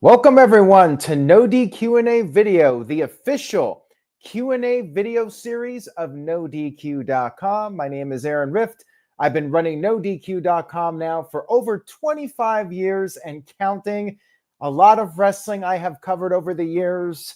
Welcome everyone to NoDQ&A Video, the official Q&A video series of NoDQ.com. My name is Aaron Rift. I've been running NoDQ.com now for over 25 years and counting. A lot of wrestling I have covered over the years.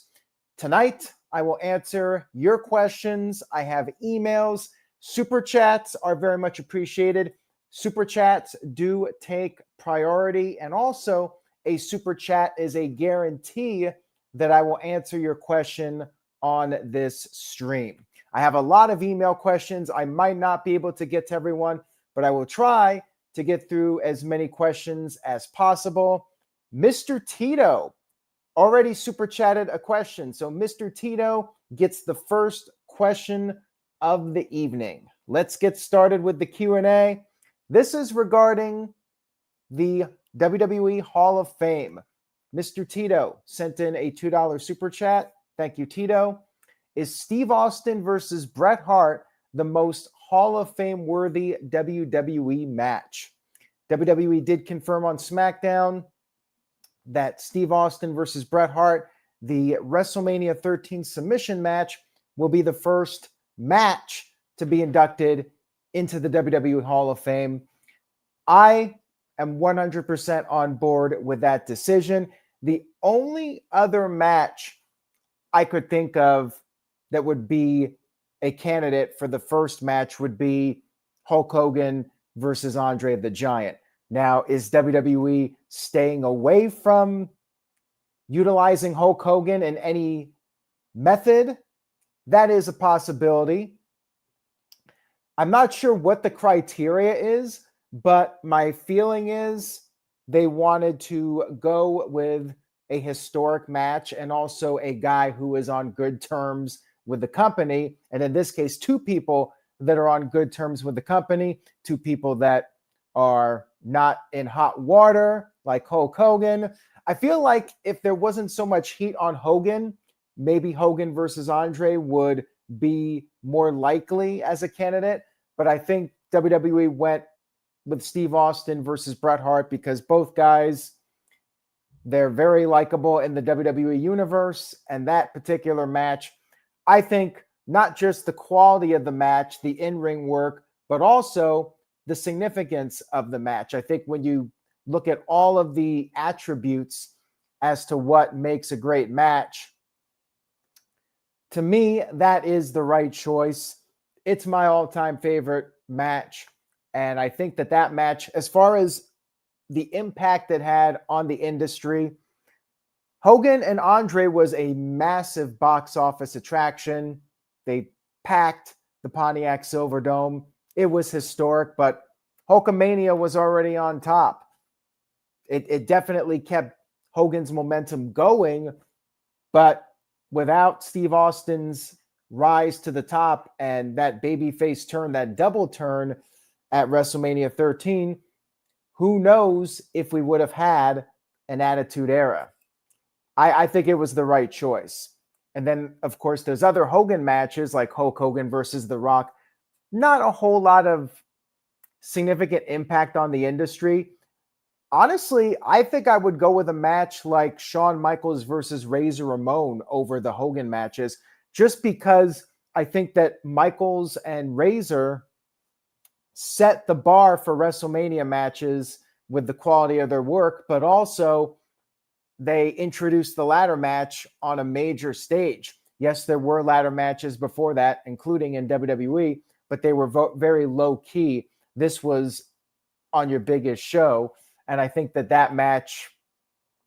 Tonight, I will answer your questions. I have emails. Super chats are very much appreciated. Super chats do take priority, and also a super chat is a guarantee that I will answer your question on this stream. I have a lot of email questions. I might not be able to get to everyone, but I will try to get through as many questions as possible. Mr. Tito already super chatted a question. So Mr. Tito gets the first question of the evening. Let's get started with the Q&A. This is regarding the WWE Hall of Fame. Mr. Tito sent in a $2 super chat. Thank you, Tito. Is Steve Austin versus Bret Hart the most Hall of Fame worthy WWE match? WWE did confirm on SmackDown that Steve Austin versus Bret Hart, the WrestleMania 13 submission match, will be the first match to be inducted into the WWE Hall of Fame. I am 100% on board with that decision. The only other match I could think of that would be a candidate for the first match would be Hulk Hogan versus Andre the Giant. Now, is WWE staying away from utilizing Hulk Hogan in any method? That is a possibility. I'm not sure what the criteria is, but my feeling is they wanted to go with a historic match and also a guy who is on good terms with the company. And in this case, two people that are on good terms with the company, two people that are not in hot water like Hulk Hogan. I feel like if there wasn't so much heat on Hogan, maybe Hogan versus Andre would be more likely as a candidate. But I think WWE went with Steve Austin versus Bret Hart because both guys, they're very likable in the WWE universe. And that particular match, I think not just the quality of the match, the in-ring work, but also the significance of the match. I think when you look at all of the attributes as to what makes a great match, to me, that is the right choice. It's my all-time favorite match. And I think that match, as far as the impact it had on the industry, Hogan and Andre was a massive box office attraction. They packed the Pontiac Silverdome. It was historic, but Hulkamania was already on top. It definitely kept Hogan's momentum going, but without Steve Austin's rise to the top and that babyface turn, that double turn at WrestleMania 13, who knows if we would have had an Attitude Era. I think it was the right choice. And then, of course, there's other Hogan matches like Hulk Hogan versus The Rock. Not a whole lot of significant impact on the industry. Honestly, I think I would go with a match like Shawn Michaels versus Razor Ramon over the Hogan matches, just because I think that Michaels and Razor set the bar for WrestleMania matches with the quality of their work, but also they introduced the ladder match on a major stage. Yes, there were ladder matches before that, including in WWE, but they were very low key. This was on your biggest show. And I think that match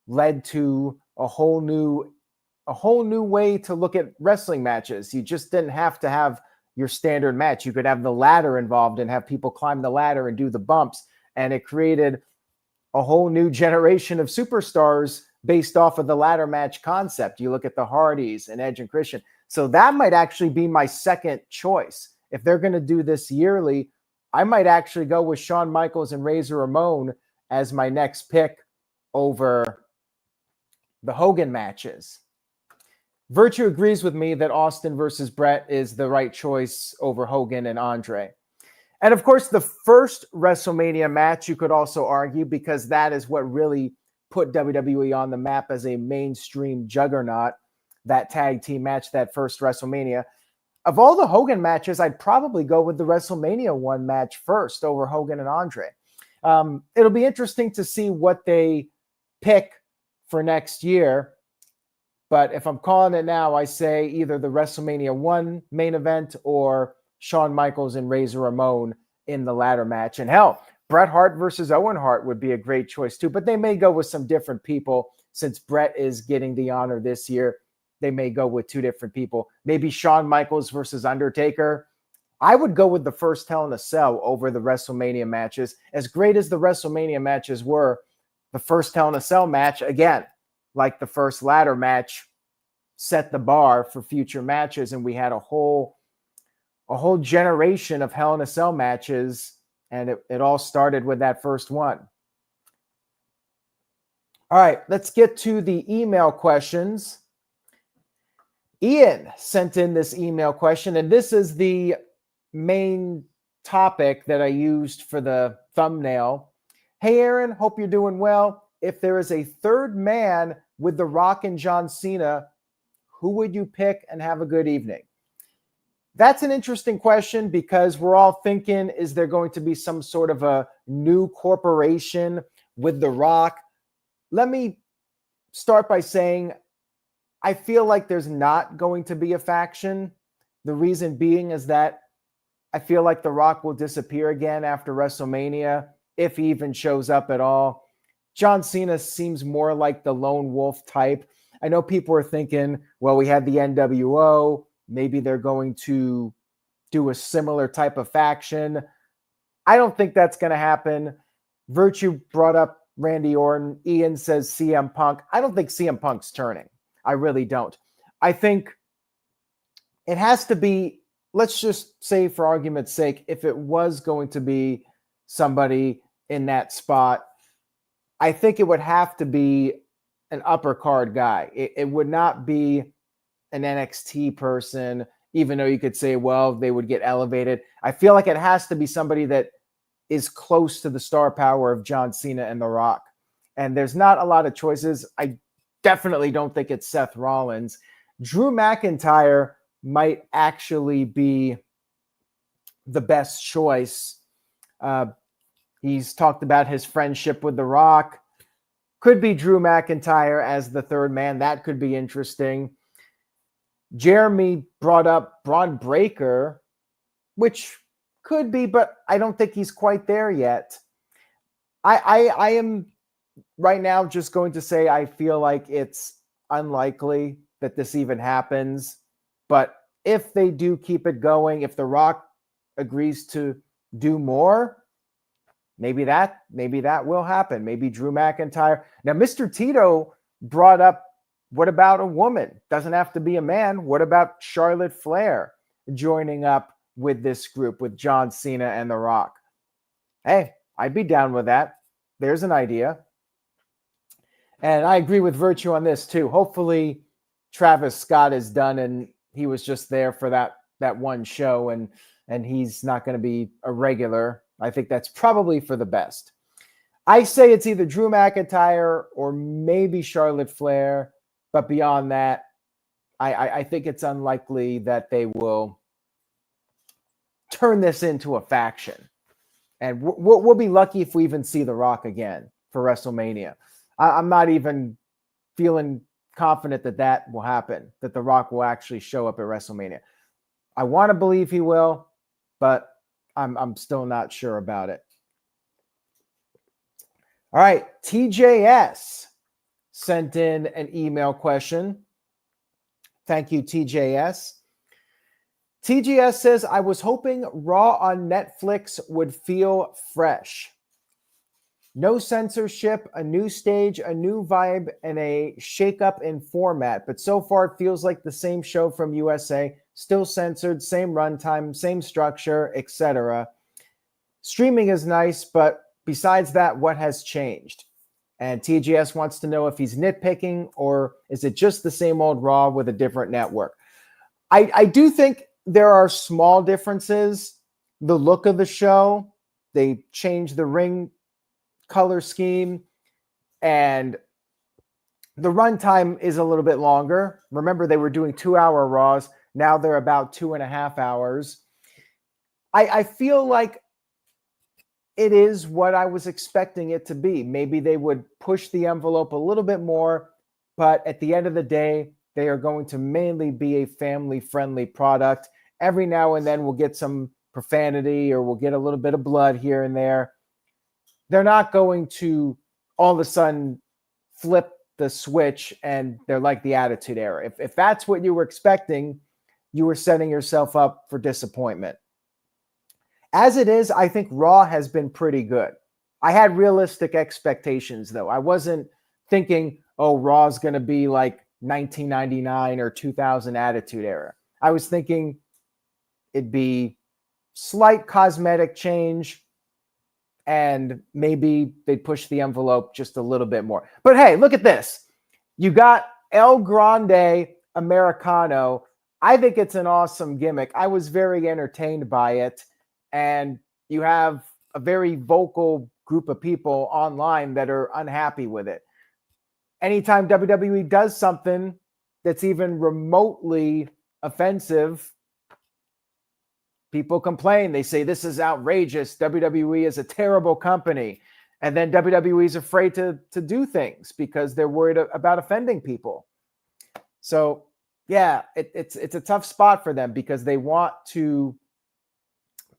led to a whole new way to look at wrestling matches. You just didn't have to have your standard match. You could have the ladder involved and have people climb the ladder and do the bumps. And it created a whole new generation of superstars based off of the ladder match concept. You look at the Hardys and Edge and Christian. So that might actually be my second choice. If they're going to do this yearly, I might actually go with Shawn Michaels and Razor Ramon as my next pick over the Hogan matches. Virtue agrees with me that Austin versus Bret is the right choice over Hogan and Andre. And of course, the first WrestleMania match, you could also argue, because that is what really put WWE on the map as a mainstream juggernaut, that tag team match, that first WrestleMania. Of all the Hogan matches, I'd probably go with the WrestleMania 1 match first over Hogan and Andre. It'll be interesting to see what they pick for next year. But if I'm calling it now, I say either the WrestleMania 1 main event or Shawn Michaels and Razor Ramon in the latter match. And hell, Bret Hart versus Owen Hart would be a great choice too. But they may go with some different people since Bret is getting the honor this year. They may go with two different people. Maybe Shawn Michaels versus Undertaker. I would go with the first Hell in a Cell over the WrestleMania matches. As great as the WrestleMania matches were, the first Hell in a Cell match, again, like the first ladder match, set the bar for future matches. And we had a whole generation of Hell in a Cell matches. And it all started with that first one. All right, let's get to the email questions. Ian sent in this email question, and this is the main topic that I used for the thumbnail. Hey, Aaron, hope you're doing well. If there is a third man with The Rock and John Cena, who would you pick and have a good evening? That's an interesting question because we're all thinking, is there going to be some sort of a new corporation with The Rock? Let me start by saying I feel like there's not going to be a faction. The reason being is that I feel like The Rock will disappear again after WrestleMania, if he even shows up at all. John Cena seems more like the lone wolf type. I know people are thinking, well, we had the NWO. Maybe they're going to do a similar type of faction. I don't think that's going to happen. Virtue brought up Randy Orton. Ian says CM Punk. I don't think CM Punk's turning. I really don't. I think it has to be, let's just say for argument's sake, if it was going to be somebody in that spot, I think it would have to be an upper card guy. It would not be an NXT person, even though you could say, well, they would get elevated. I feel like it has to be somebody that is close to the star power of John Cena and The Rock. And there's not a lot of choices. I definitely don't think it's Seth Rollins. Drew McIntyre might actually be the best choice. He's talked about his friendship with The Rock. Could be Drew McIntyre as the third man. That could be interesting. Jeremy brought up Braun Breaker, which could be, but I don't think he's quite there yet. I am right now just going to say I feel like it's unlikely that this even happens. But if they do keep it going, if The Rock agrees to do more, maybe that will happen. Maybe Drew McIntyre. Now, Mr. Tito brought up, what about a woman? Doesn't have to be a man. What about Charlotte Flair joining up with this group with John Cena and The Rock? Hey, I'd be down with that. There's an idea. And I agree with Virtue on this too. Hopefully Travis Scott is done and he was just there for that one show and he's not going to be a regular. I think that's probably for the best. I say it's either Drew McIntyre or maybe Charlotte Flair. But beyond that, I think it's unlikely that they will turn this into a faction. And we'll be lucky if we even see The Rock again for WrestleMania. I'm not even feeling confident that will happen, that The Rock will actually show up at WrestleMania. I want to believe he will, but I'm still not sure about it. All right, TJS sent in an email question. Thank you, TJS. TJS says, I was hoping Raw on Netflix would feel fresh. No censorship, a new stage, a new vibe, and a shakeup in format. But so far, it feels like the same show from USA, still censored, same runtime, same structure, etc. Streaming is nice, but besides that, what has changed? And TGS wants to know if he's nitpicking or is it just the same old Raw with a different network? I do think there are small differences. The look of the show, they changed the ring color scheme. And the runtime is a little bit longer. Remember, they were doing 2-hour Raws. Now they're about 2.5 hours. I feel like it is what I was expecting it to be. Maybe they would push the envelope a little bit more, but at the end of the day, they are going to mainly be a family-friendly product. Every now and then we'll get some profanity or we'll get a little bit of blood here and there. They're not going to all of a sudden flip the switch and they're like the Attitude Era. If that's what you were expecting, you were setting yourself up for disappointment. As it is, I think Raw has been pretty good. I had realistic expectations, though. I wasn't thinking, oh, Raw's going to be like 1999 or 2000 Attitude Era. I was thinking it'd be slight cosmetic change and maybe they'd push the envelope just a little bit more. But hey, look at this. You got El Grande Americano. I think it's an awesome gimmick. I was very entertained by it. And you have a very vocal group of people online that are unhappy with it. Anytime WWE does something that's even remotely offensive, people complain. They say, this is outrageous. WWE is a terrible company. And then WWE is afraid to do things because they're worried about offending people. So, yeah, it's a tough spot for them because they want to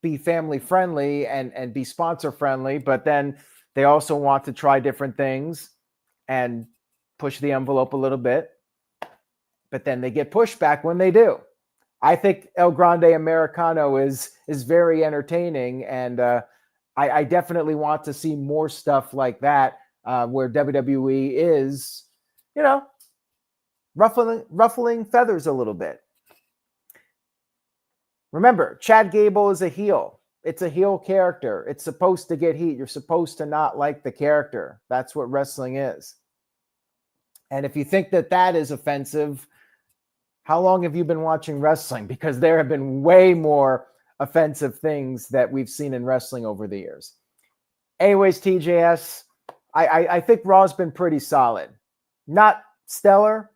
be family friendly and be sponsor friendly, but then they also want to try different things and push the envelope a little bit, but then they get pushback when they do. I think El Grande Americano is very entertaining, and I definitely want to see more stuff like that where WWE is, ruffling feathers a little bit. Remember, Chad Gable is a heel. It's a heel character. It's supposed to get heat. You're supposed to not like the character. That's what wrestling is. And if you think that is offensive, how long have you been watching wrestling? Because there have been way more offensive things that we've seen in wrestling over the years. Anyways, TJS, I think Raw's been pretty solid. Not stellar,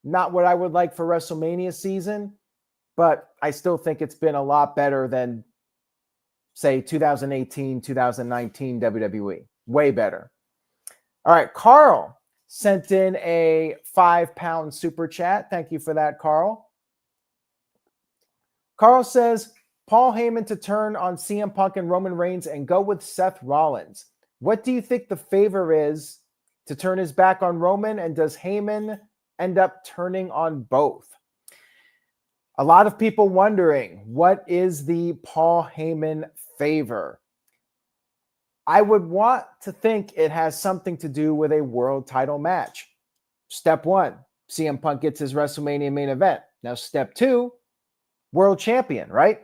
not what I would like for WrestleMania season, but I still think it's been a lot better than, say, 2018, 2019 WWE. Way better. All right, Carl sent in a £5 super chat. Thank you for that, Carl. Carl says, Paul Heyman to turn on CM Punk and Roman Reigns and go with Seth Rollins. What do you think the favor is to turn his back on Roman, and does Heyman end up turning on both? A lot of people wondering, what is the Paul Heyman favor? I would want to think it has something to do with a world title match. Step one, CM Punk gets his WrestleMania main event. Now, step two, world champion, right?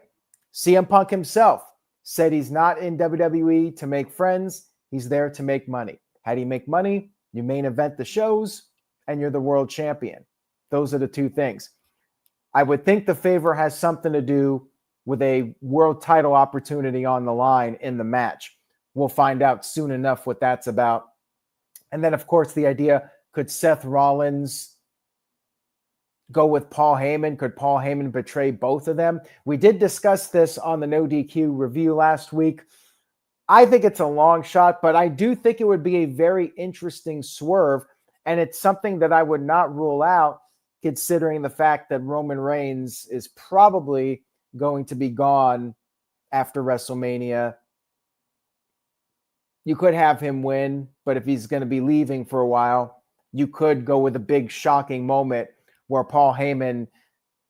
CM Punk himself said he's not in WWE to make friends. He's there to make money. How do you make money? You main event the shows, and you're the world champion. Those are the two things. I would think the favor has something to do with a world title opportunity on the line in the match. We'll find out soon enough what that's about. And then, of course, the idea, could Seth Rollins go with Paul Heyman? Could Paul Heyman betray both of them? We did discuss this on the No DQ review last week. I think it's a long shot, but I do think it would be a very interesting swerve, and it's something that I would not rule out, considering the fact that Roman Reigns is probably going to be gone after WrestleMania. You could have him win, but if he's going to be leaving for a while, you could go with a big shocking moment where Paul Heyman,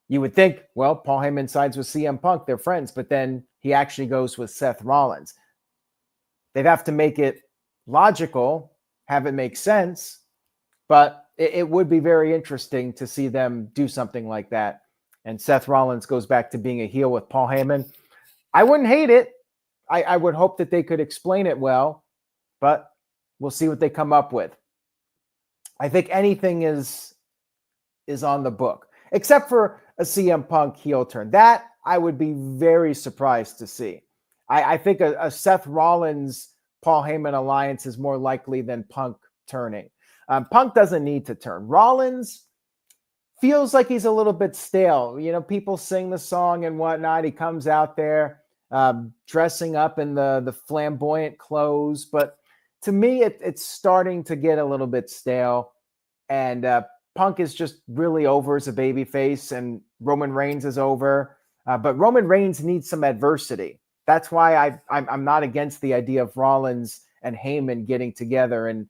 you would think, well, Paul Heyman sides with CM Punk, they're friends, but then he actually goes with Seth Rollins. They'd have to make it logical, have it make sense, but it would be very interesting to see them do something like that. And Seth Rollins goes back to being a heel with Paul Heyman. I wouldn't hate it. I would hope that they could explain it well, but we'll see what they come up with. I think anything is on the book, except for a CM Punk heel turn. That I would be very surprised to see. I think a Seth Rollins, Paul Heyman alliance is more likely than Punk turning. Punk doesn't need to turn. Rollins feels like he's a little bit stale. People sing the song and whatnot. He comes out there dressing up in the flamboyant clothes. But to me, it's starting to get a little bit stale. And Punk is just really over as a babyface, and Roman Reigns is over. But Roman Reigns needs some adversity. That's why I'm not against the idea of Rollins and Heyman getting together, and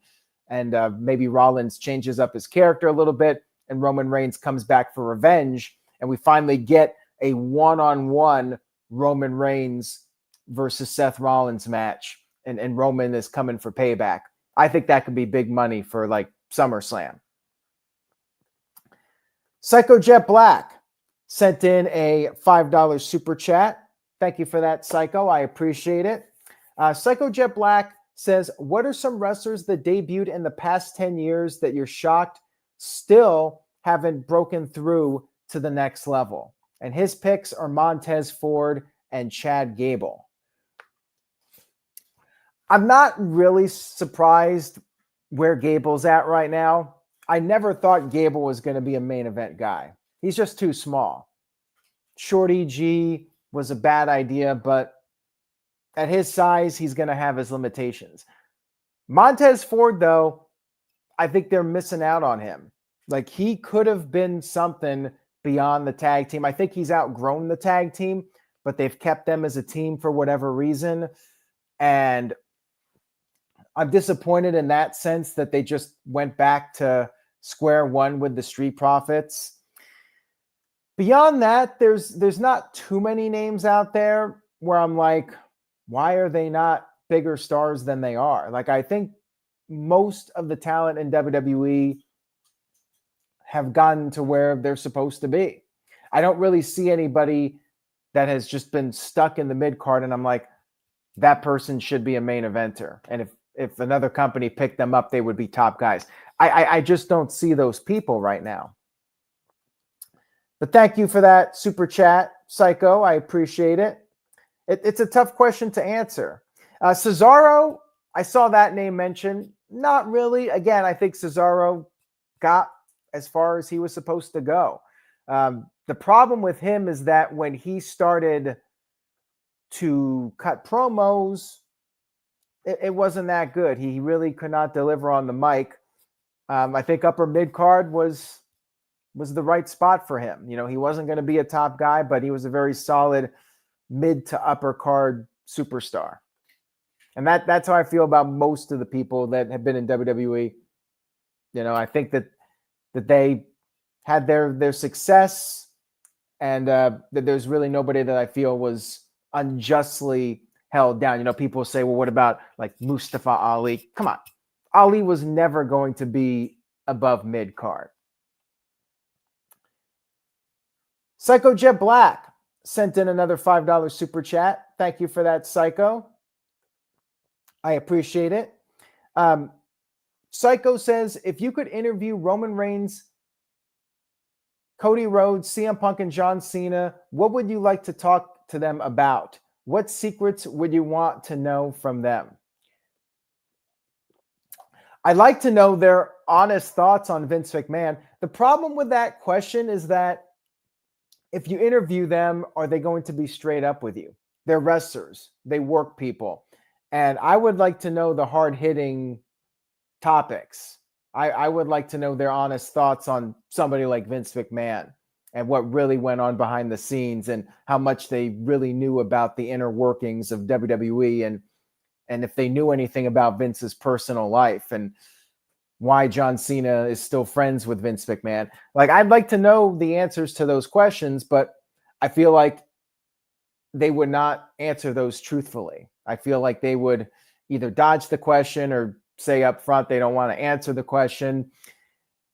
maybe Rollins changes up his character a little bit, and Roman Reigns comes back for revenge, and we finally get a one-on-one Roman Reigns versus Seth Rollins match, and Roman is coming for payback. I think that could be big money for like SummerSlam. Psycho Jet Black sent in a $5 super chat. Thank you for that, Psycho. I appreciate it. Psycho Jet Black says, what are some wrestlers that debuted in the past 10 years that you're shocked still haven't broken through to the next level? And his picks are Montez Ford and Chad Gable. I'm not really surprised where Gable's at right now. I never thought Gable was going to be a main event guy. He's just too small. Shorty G was a bad idea, but at his size, he's going to have his limitations. Montez Ford, though, I think they're missing out on him. Like, he could have been something beyond the tag team. I think he's outgrown the tag team, but they've kept them as a team for whatever reason. And I'm disappointed in that sense that they just went back to square one with the Street Profits. Beyond that, there's not too many names out there where I'm like, why are they not bigger stars than they are? Like, I think most of the talent in WWE have gotten to where they're supposed to be. I don't really see anybody that has just been stuck in the mid-card, and I'm like, that person should be a main eventer. And if another company picked them up, they would be top guys. I just don't see those people right now. But thank you for that super chat, Psycho. I appreciate it. It's a tough question to answer. Cesaro, I saw that name mentioned. Not really. Again, I think Cesaro got as far as he was supposed to go. The problem with him is that when he started to cut promos, it wasn't that good. He really could not deliver on the mic. I think upper mid-card was the right spot for him. He wasn't going to be a top guy, but he was a very solid mid to upper card superstar. And that's how I feel about most of the people that have been in WWE. I think that they had their success, and that there's really nobody that I feel was unjustly held down. People say, well, what about like Mustafa Ali? Come on. Ali was never going to be above mid-card. Psycho Jet Black sent in another $5 super chat. Thank you for that, Psycho. I appreciate it. Psycho says, if you could interview Roman Reigns, Cody Rhodes, CM Punk, and John Cena, what would you like to talk to them about? What secrets would you want to know from them? I'd like to know their honest thoughts on Vince McMahon. The problem with that question is that if you interview them, are they going to be straight up with you? They're wrestlers. They work people. And I would like to know the hard-hitting topics. I would like to know their honest thoughts on somebody like Vince McMahon and what really went on behind the scenes and how much they really knew about the inner workings of WWE, and if they knew anything about Vince's personal life and why John Cena is still friends with Vince McMahon. Like, I'd like to know the answers to those questions, but I feel like they would not answer those truthfully. I feel like they would either dodge the question or say up front they don't want to answer the question.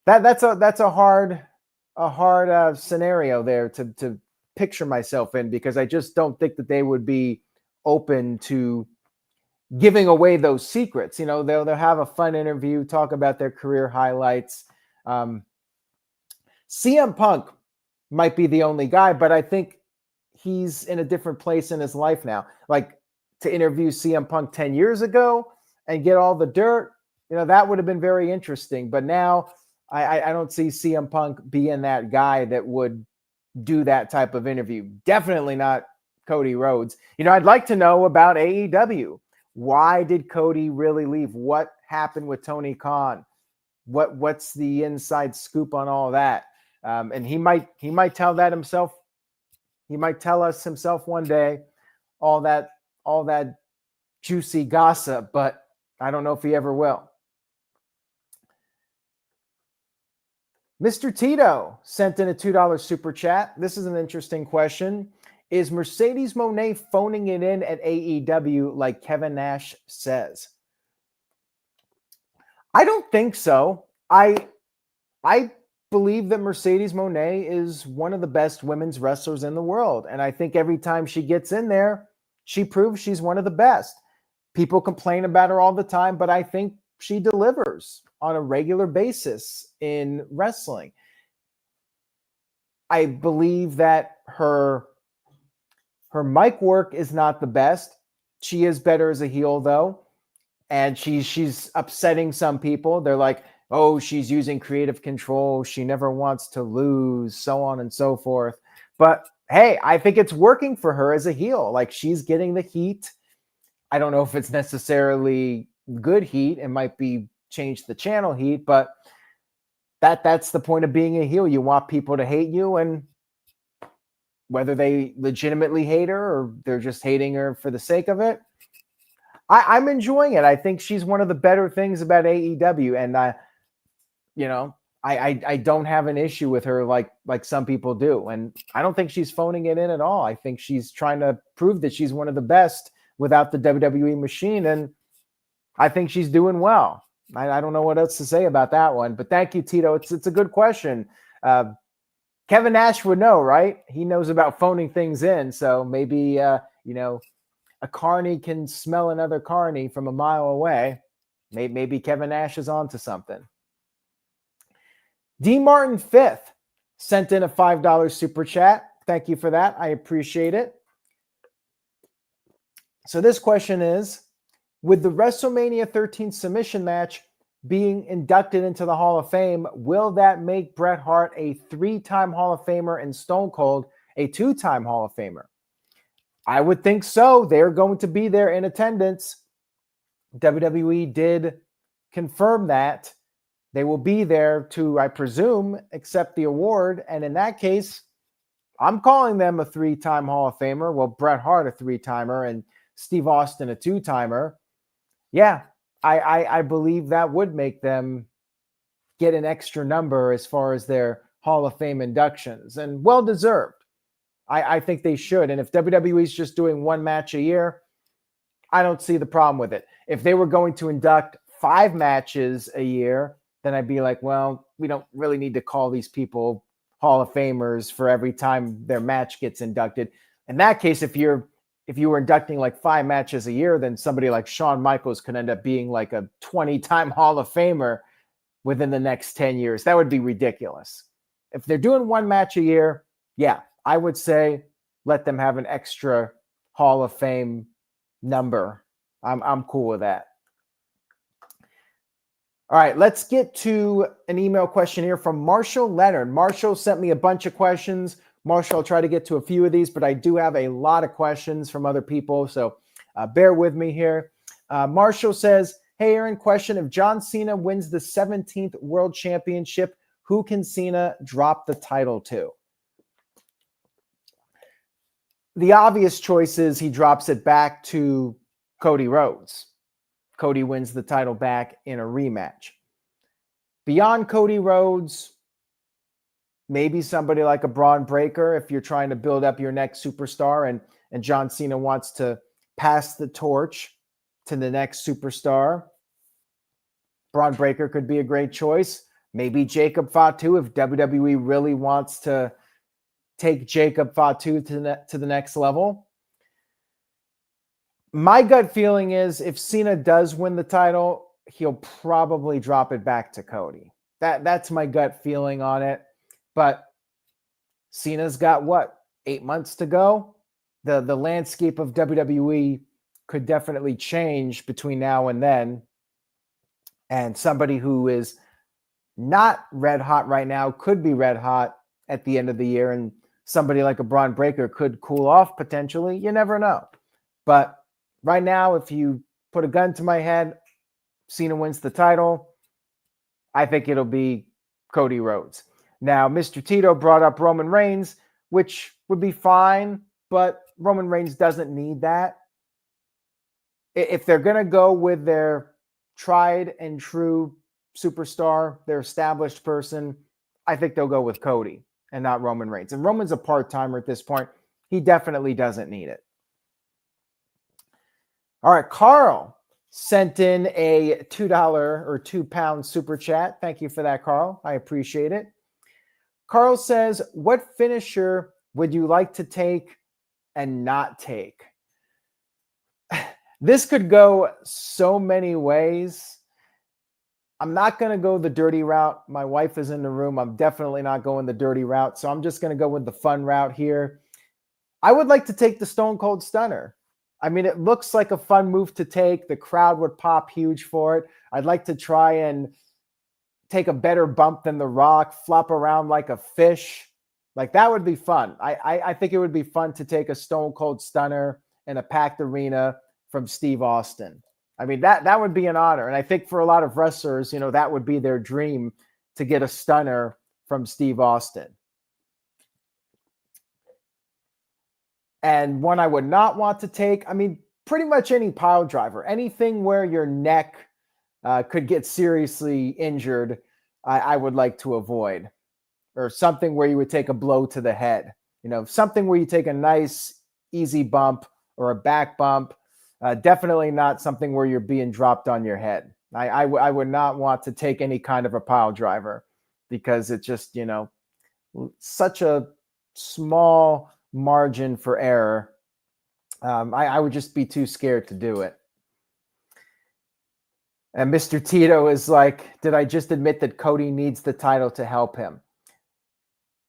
That's a hard scenario there to picture myself in, because I just don't think that they would be open to giving away those secrets. They'll have a fun interview, talk about their career highlights. CM Punk might be the only guy, but I think he's in a different place in his life now. Like, to interview CM Punk 10 years ago and get all the dirt, that would have been very interesting. But now I don't see CM Punk being that guy that would do that type of interview. Definitely not Cody Rhodes. I'd like to know about AEW. Why did Cody really leave? What happened with Tony Khan? What's the inside scoop on all that? And he might tell that himself. He might tell us himself one day all that juicy gossip, but I don't know if he ever will. Mr. Tito sent in a $2 super chat. This is an interesting question. Is Mercedes Moné phoning it in at AEW like Kevin Nash says? I don't think so. I believe that Mercedes Moné is one of the best women's wrestlers in the world. And I think every time she gets in there, she proves she's one of the best. People complain about her all the time, but I think she delivers on a regular basis in wrestling. I believe that her mic work is not the best. She is better as a heel, though. And she's upsetting some people. They're like, oh, she's using creative control. She never wants to lose, so on and so forth. But hey, I think it's working for her as a heel. Like, she's getting the heat. I don't know if it's necessarily good heat. It might be change the channel heat, but that's the point of being a heel. You want people to hate you, and whether they legitimately hate her or they're just hating her for the sake of it, I'm enjoying it. I think she's one of the better things about AEW, and I don't have an issue with her like some people do, and I don't think she's phoning it in at all. I think she's trying to prove that she's one of the best without the WWE machine, and I think she's doing well. I don't know what else to say about that one, but thank you, Tito. It's a good question. Kevin Nash would know, right? He knows about phoning things in, so maybe a carny can smell another carny from a mile away. Maybe Kevin Nash is onto something. D. Martin 5th sent in a $5 super chat. Thank you for that. I appreciate it. So this question is, with the WrestleMania 13 submission match being inducted into the Hall of Fame, will that make Bret Hart a 3-time Hall of Famer and Stone Cold a 2-time Hall of Famer? I would think so. They're going to be there in attendance. WWE did confirm that. They will be there to, I presume, accept the award. And in that case, I'm calling them a 3-time Hall of Famer. Well, Bret Hart a 3-timer and Steve Austin a 2-timer. Yeah, I believe that would make them get an extra number as far as their Hall of Fame inductions, and well-deserved. I think they should. And if WWE is just doing one match a year, I don't see the problem with it. If they were going to induct 5 matches a year, then I'd be like, well, we don't really need to call these people Hall of Famers for every time their match gets inducted. In that case, if you were inducting like 5 matches a year, then somebody like Shawn Michaels could end up being like a 20-time Hall of Famer within the next 10 years. That would be ridiculous. If they're doing 1 match a year, yeah, I would say let them have an extra Hall of Fame number. I'm cool with that. All right, let's get to an email question here from Marshall Leonard. Marshall sent me a bunch of questions. Marshall, I'll try to get to a few of these, but I do have a lot of questions from other people, so bear with me here. Marshall says, hey, Aaron, question. If John Cena wins the 17th World Championship, who can Cena drop the title to? The obvious choice is he drops it back to Cody Rhodes. Cody wins the title back in a rematch. Beyond Cody Rhodes, maybe somebody like a Braun Breaker if you're trying to build up your next superstar and John Cena wants to pass the torch to the next superstar. Braun Breaker could be a great choice. Maybe Jacob Fatu if WWE really wants to take Jacob Fatu to the next level. My gut feeling is if Cena does win the title, he'll probably drop it back to Cody. That's my gut feeling on it. But Cena's got, 8 months to go? The landscape of WWE could definitely change between now and then. And somebody who is not red hot right now could be red hot at the end of the year, and somebody like a Braun Breaker could cool off potentially. You never know. But right now, if you put a gun to my head, Cena wins the title, I think it'll be Cody Rhodes. Now, Mr. Tito brought up Roman Reigns, which would be fine, but Roman Reigns doesn't need that. If they're going to go with their tried and true superstar, their established person, I think they'll go with Cody and not Roman Reigns. And Roman's a part-timer at this point. He definitely doesn't need it. All right, Carl sent in a $2 or £2 super chat. Thank you for that, Carl. I appreciate it. Carl says, what finisher would you like to take and not take? This could go so many ways. I'm not going to go the dirty route. My wife is in the room. I'm definitely not going the dirty route. So I'm just going to go with the fun route here. I would like to take the Stone Cold Stunner. I mean, it looks like a fun move to take. The crowd would pop huge for it. I'd like to try and take a better bump than The Rock, flop around like a fish. Like, that would be fun. I think it would be fun to take a Stone Cold Stunner in a packed arena from Steve Austin. I mean, that would be an honor. And I think for a lot of wrestlers, that would be their dream, to get a stunner from Steve Austin. And one I would not want to take, I mean, pretty much any pile driver, anything where your neck could get seriously injured, I would like to avoid. Or something where you would take a blow to the head. Something where you take a nice, easy bump or a back bump. Definitely not something where you're being dropped on your head. I would not want to take any kind of a pile driver, because it's just, such a small margin for error. I would just be too scared to do it. And Mr. Tito is like, did I just admit that Cody needs the title to help him?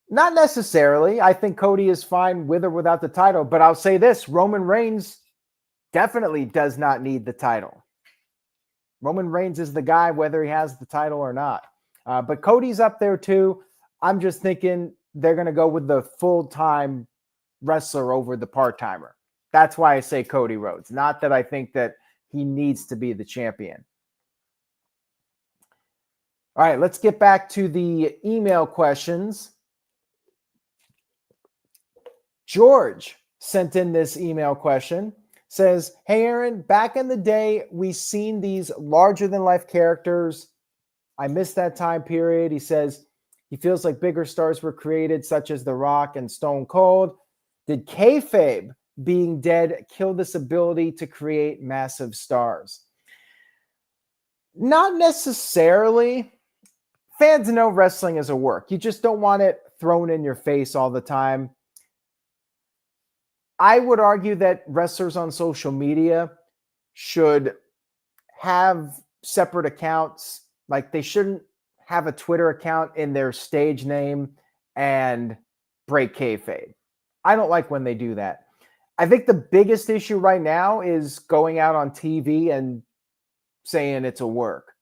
Not necessarily. I think Cody is fine with or without the title, but I'll say this, Roman Reigns definitely does not need the title. Roman Reigns is the guy, whether he has the title or not. But Cody's up there too. I'm just thinking they're going to go with the full-time wrestler over the part-timer. That's why I say Cody Rhodes. Not that I think that he needs to be the champion. All right, let's get back to the email questions. George sent in this email question. Says, hey, Aaron, back in the day, we seen these larger-than-life characters. I missed that time period. He says he feels like bigger stars were created, such as The Rock and Stone Cold. Did kayfabe being dead kill this ability to create massive stars? Not necessarily. Fans know wrestling is a work. You just don't want it thrown in your face all the time. I would argue that wrestlers on social media should have separate accounts. Like, they shouldn't have a Twitter account in their stage name and break kayfabe. I don't like when they do that. I think the biggest issue right now is going out on TV and saying it's a work.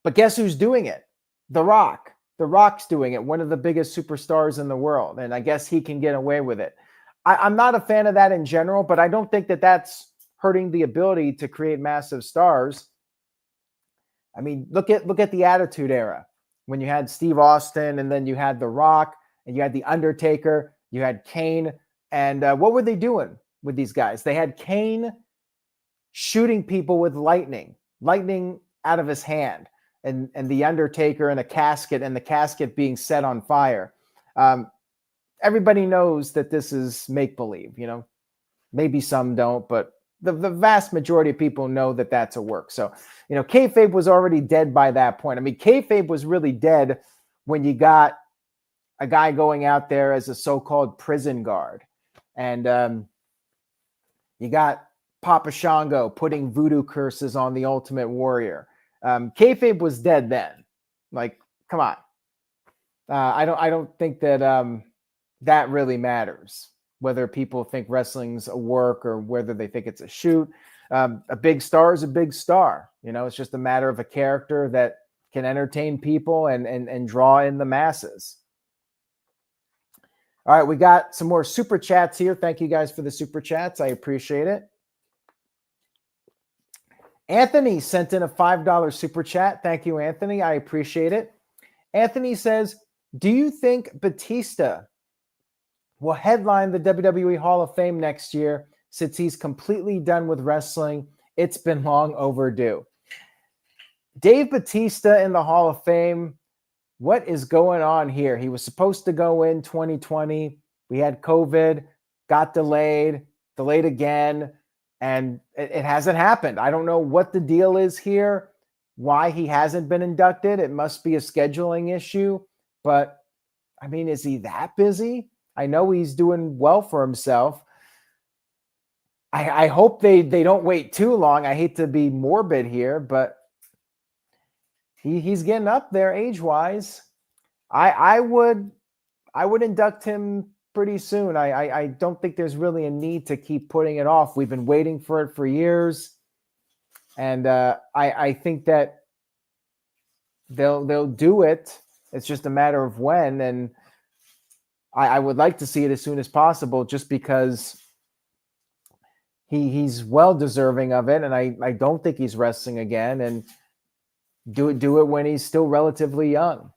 But guess who's doing it? The Rock. The Rock's doing it, one of the biggest superstars in the world. And I guess he can get away with it. I'm not a fan of that in general, but I don't think that that's hurting the ability to create massive stars. I mean, look at the Attitude Era, when you had Steve Austin, and then you had The Rock, and you had The Undertaker, you had Kane, and what were they doing with these guys? They had Kane shooting people with lightning out of his hand, and The Undertaker in a casket, and the casket being set on fire. Everybody knows that this is make-believe, Maybe some don't, but the vast majority of people know that that's a work. So, kayfabe was already dead by that point. I mean, kayfabe was really dead when you got a guy going out there as a so-called prison guard. And you got Papa Shango putting voodoo curses on the Ultimate Warrior. Kayfabe was dead then. Like, come on. I don't think that that really matters. whether people think wrestling's a work or whether they think it's a shoot. A big star is a big star. It's just a matter of a character that can entertain people and draw in the masses. All right, we got some more super chats here. Thank you guys for the super chats. I appreciate it. Anthony sent in a $5 super chat. Thank you, Anthony. I appreciate it. Anthony says, do you think Batista will headline the WWE Hall of Fame next year since he's completely done with wrestling? It's been long overdue. Dave Batista in the Hall of Fame, what is going on here? He was supposed to go in 2020. We had COVID, got delayed again, and it hasn't happened. I don't know what the deal is here, why he hasn't been inducted. It must be a scheduling issue, but I mean, is he that busy? I know he's doing well for himself. I hope they don't wait too long. I hate to be morbid here, but he's getting up there age-wise. I would induct him pretty soon. I don't think there's really a need to keep putting it off. We've been waiting for it for years, and I think that they'll do it. It's just a matter of when, and I would like to see it as soon as possible, just because he's well deserving of it, and I don't think he's wrestling again, and do it when he's still relatively young.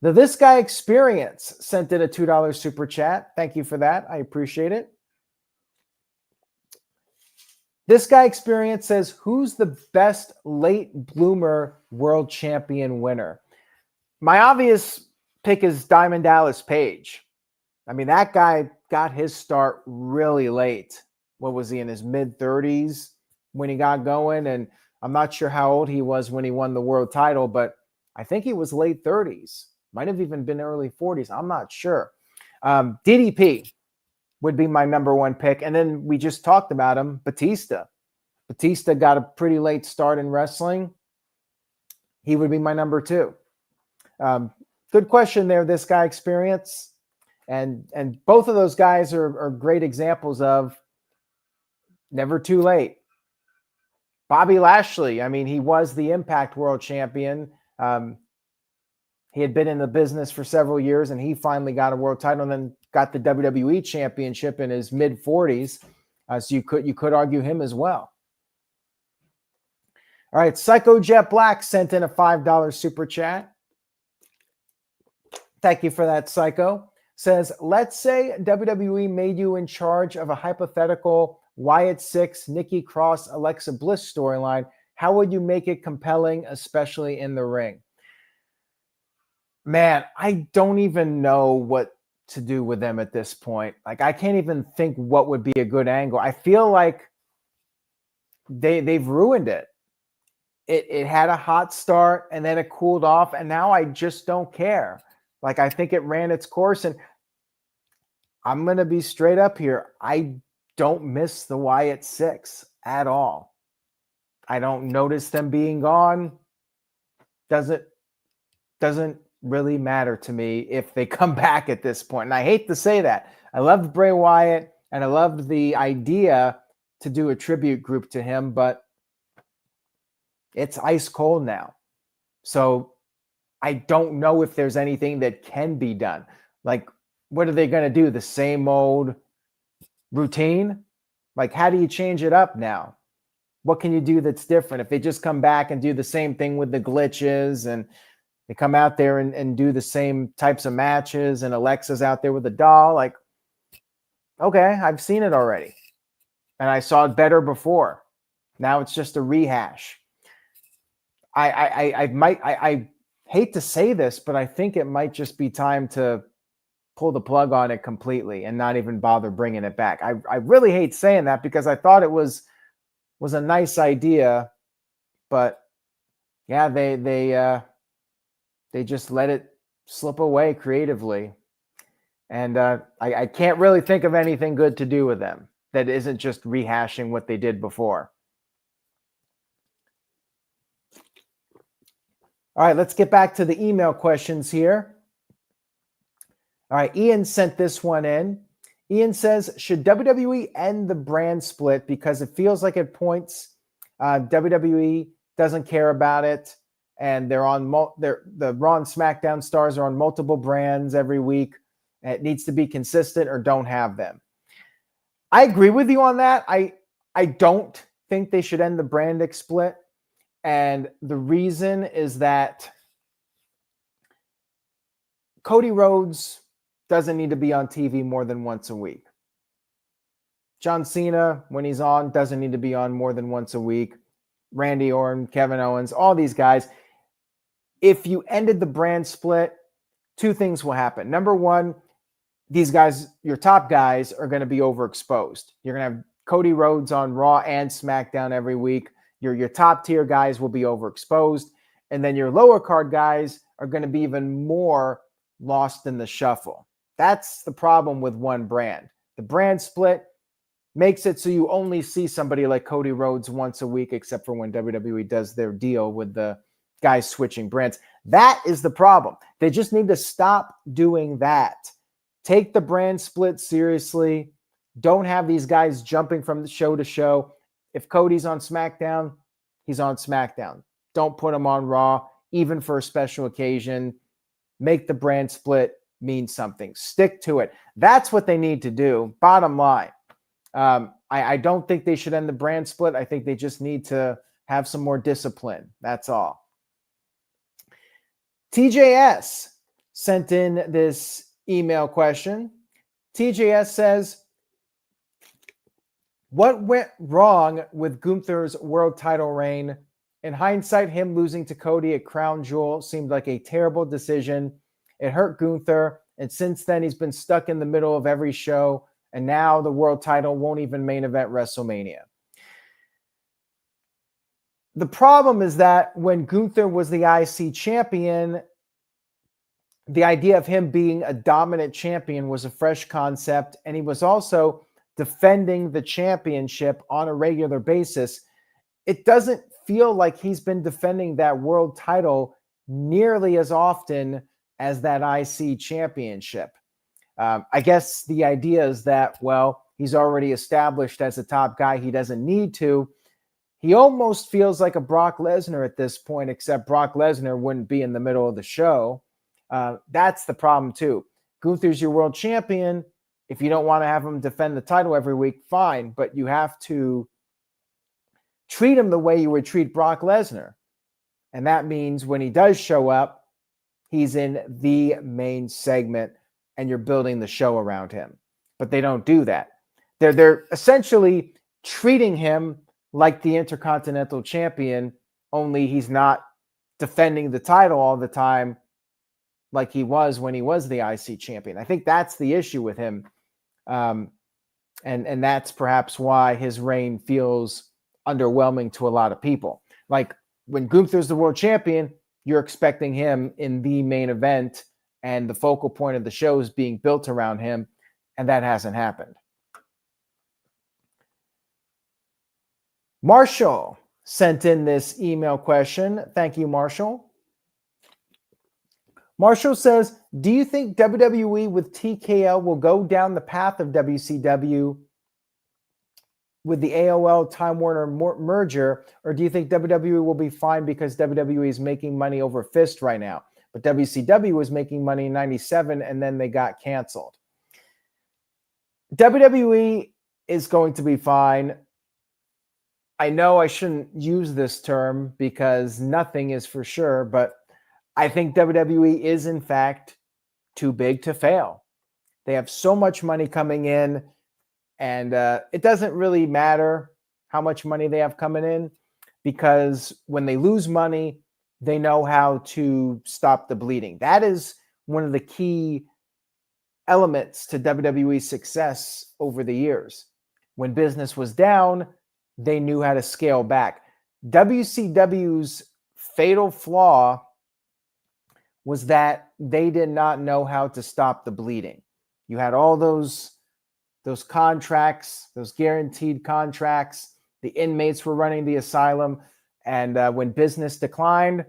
The This Guy Experience sent in a $2 super chat. Thank you for that. I appreciate it. This Guy Experience says, who's the best late bloomer world champion winner? My obvious pick is Diamond Dallas Page. I mean, that guy got his start really late. What was he, in his mid-30s when he got going? And I'm not sure how old he was when he won the world title, but I think he was late 30s. Might have even been early 40s. I'm not sure. DDP would be my number one pick. And then we just talked about him, Batista. Batista got a pretty late start in wrestling. He would be my number two. Good question there, This Guy Experience. And both of those guys are great examples of never too late. Bobby Lashley, I mean, he was the Impact World Champion. He had been in the business for several years, and he finally got a world title and then got the WWE Championship in his mid-40s. So you could argue him as well. All right, Psycho Jet Black sent in a $5 super chat. Thank you for that, Psycho. Says, let's say WWE made you in charge of a hypothetical Wyatt 6, Nikki Cross, Alexa Bliss storyline. How would you make it compelling, especially in the ring? Man, I don't even know what to do with them at this point. Like, I can't even think what would be a good angle. I feel like they've ruined it. It had a hot start and then it cooled off, and now I just don't care. Like, I think it ran its course, and I'm going to be straight up here. I don't miss the Wyatt 6 at all. I don't notice them being gone. Doesn't really matter to me if they come back at this point. And I hate to say that. I loved Bray Wyatt, and I loved the idea to do a tribute group to him, but it's ice cold now. So I don't know if there's anything that can be done. Like, what are they going to do? The same old routine? Like, how do you change it up now? What can you do that's different? If they just come back and do the same thing with the glitches, and they come out there and do the same types of matches, and Alexa's out there with a doll, like, okay, I've seen it already. And I saw it better before. Now it's just a rehash. I hate to say this, but I think it might just be time to pull the plug on it completely and not even bother bringing it back. I really hate saying that, because I thought it was a nice idea, but yeah, they just let it slip away creatively. And I can't really think of anything good to do with them that isn't just rehashing what they did before. All right, let's get back to the email questions here. All right, Ian sent this one in. Ian says, should WWE end the brand split because it feels like at points WWE doesn't care about it, and they're on the Raw and SmackDown stars are on multiple brands every week. And it needs to be consistent or don't have them. I agree with you on that. I don't think they should end the brand split, and the reason is that Cody Rhodes doesn't need to be on TV more than once a week. John Cena, when he's on, doesn't need to be on more than once a week. Randy Orton, Kevin Owens, all these guys. If you ended the brand split, two things will happen. Number one, these guys, your top guys, are going to be overexposed. You're going to have Cody Rhodes on Raw and SmackDown every week. Your top tier guys will be overexposed. And then your lower card guys are going to be even more lost in the shuffle. That's the problem with one brand. The brand split makes it so you only see somebody like Cody Rhodes once a week, except for when WWE does their deal with the guys switching brands. That is the problem. They just need to stop doing that. Take the brand split seriously. Don't have these guys jumping from show to show. If Cody's on SmackDown, he's on SmackDown. Don't put him on Raw, even for a special occasion. Make the brand split mean something. Stick to it. That's what they need to do. Bottom line. I don't think they should end the brand split. I think they just need to have some more discipline. That's all. TJS sent in this email question. TJS says, what went wrong with Gunther's world title reign? In hindsight, him losing to Cody at Crown Jewel seemed like a terrible decision. It hurt Gunther, and since then he's been stuck in the middle of every show, and now the world title won't even main event WrestleMania. The problem is that when Gunther was the IC champion, the idea of him being a dominant champion was a fresh concept, and he was also defending the championship on a regular basis. It doesn't feel like he's been defending that world title nearly as often as that IC championship. I guess the idea is that, well, he's already established as a top guy. He doesn't need to. He almost feels like a Brock Lesnar at this point, except Brock Lesnar wouldn't be in the middle of the show. That's the problem, too. Gunther's your world champion. If you don't want to have him defend the title every week, fine. But you have to treat him the way you would treat Brock Lesnar. And that means when he does show up, he's in the main segment and you're building the show around him. But they don't do that. They're essentially treating him like the Intercontinental Champion, only he's not defending the title all the time like he was when he was the IC champion. I think that's the issue with him. And that's perhaps why his reign feels underwhelming to a lot of people. Like when Gunther's the world champion, you're expecting him in the main event and the focal point of the show is being built around him, and that hasn't happened. Marshall sent in this email question. Thank you, Marshall. Marshall says, do you think WWE with TKO will go down the path of WCW with the AOL Time Warner merger, or do you think WWE will be fine because WWE is making money over fist right now? But WCW was making money in 97 and then they got canceled. WWE is going to be fine. I know I shouldn't use this term because nothing is for sure, but I think WWE is in fact too big to fail. They have so much money coming in, and it doesn't really matter how much money they have coming in because when they lose money, they know how to stop the bleeding. That is one of the key elements to WWE's success over the years. When business was down, they knew how to scale back. WCW's fatal flaw was that they did not know how to stop the bleeding. You had all those contracts, those guaranteed contracts. The inmates were running the asylum. And when business declined,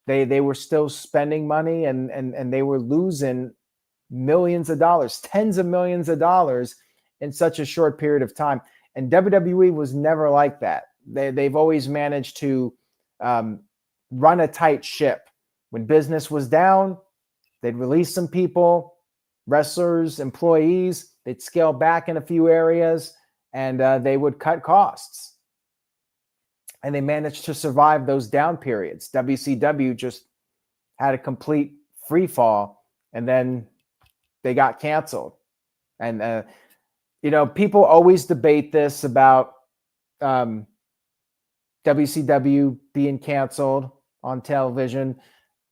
they were still spending money and they were losing millions of dollars, tens of millions of dollars in such a short period of time. And WWE was never like that. They've always managed to run a tight ship. When business was down, they'd release some people, wrestlers, employees. They'd scale back in a few areas, and they would cut costs. And they managed to survive those down periods. WCW just had a complete free fall, and then they got canceled. And, people always debate this about WCW being canceled on television.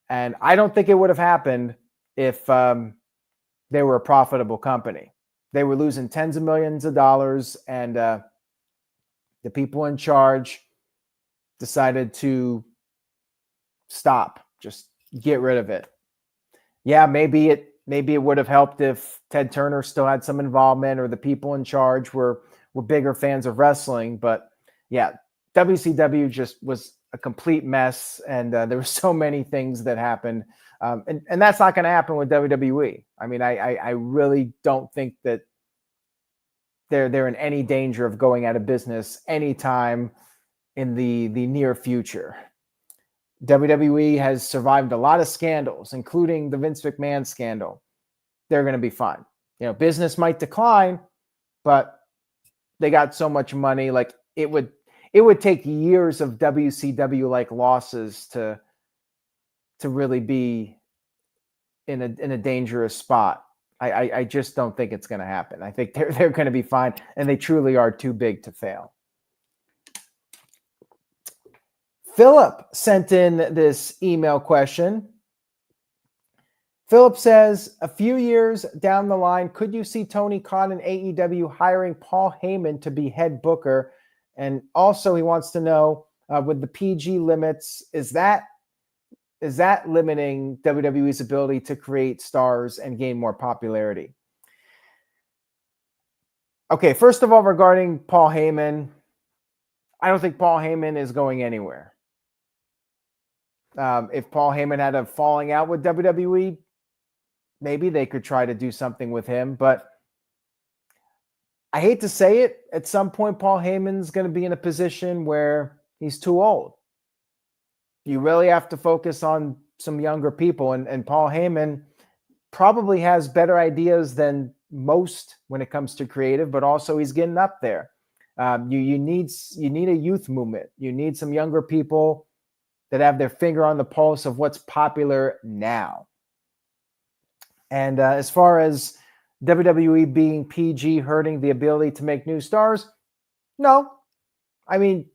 And I don't think it would have happened if they were a profitable company. They were losing tens of millions of dollars, and the people in charge decided to stop, just get rid of it. Yeah, maybe it would have helped if Ted Turner still had some involvement, or the people in charge were bigger fans of wrestling. But yeah, WCW just was a complete mess, and there were so many things that happened. And that's not going to happen with WWE. I mean, I really don't think that they're in any danger of going out of business anytime in the near future. WWE has survived a lot of scandals, including the Vince McMahon scandal. They're going to be fine. Business might decline, but they got so much money. Like it would take years of WCW like losses to really be in a dangerous spot. I just don't think it's going to happen. I think they're going to be fine, and they truly are too big to fail. Philip sent in this email question. Philip says, a few years down the line, could you see Tony Khan and AEW hiring Paul Heyman to be head booker? And also he wants to know, with the PG limits, is that limiting WWE's ability to create stars and gain more popularity? Okay, first of all, regarding Paul Heyman, I don't think Paul Heyman is going anywhere. If Paul Heyman had a falling out with WWE, maybe they could try to do something with him. But I hate to say it, at some point, Paul Heyman's going to be in a position where he's too old. You really have to focus on some younger people. And Paul Heyman probably has better ideas than most when it comes to creative, but also he's getting up there. You need a youth movement. You need some younger people that have their finger on the pulse of what's popular now. And as far as WWE being PG hurting the ability to make new stars, no. I mean,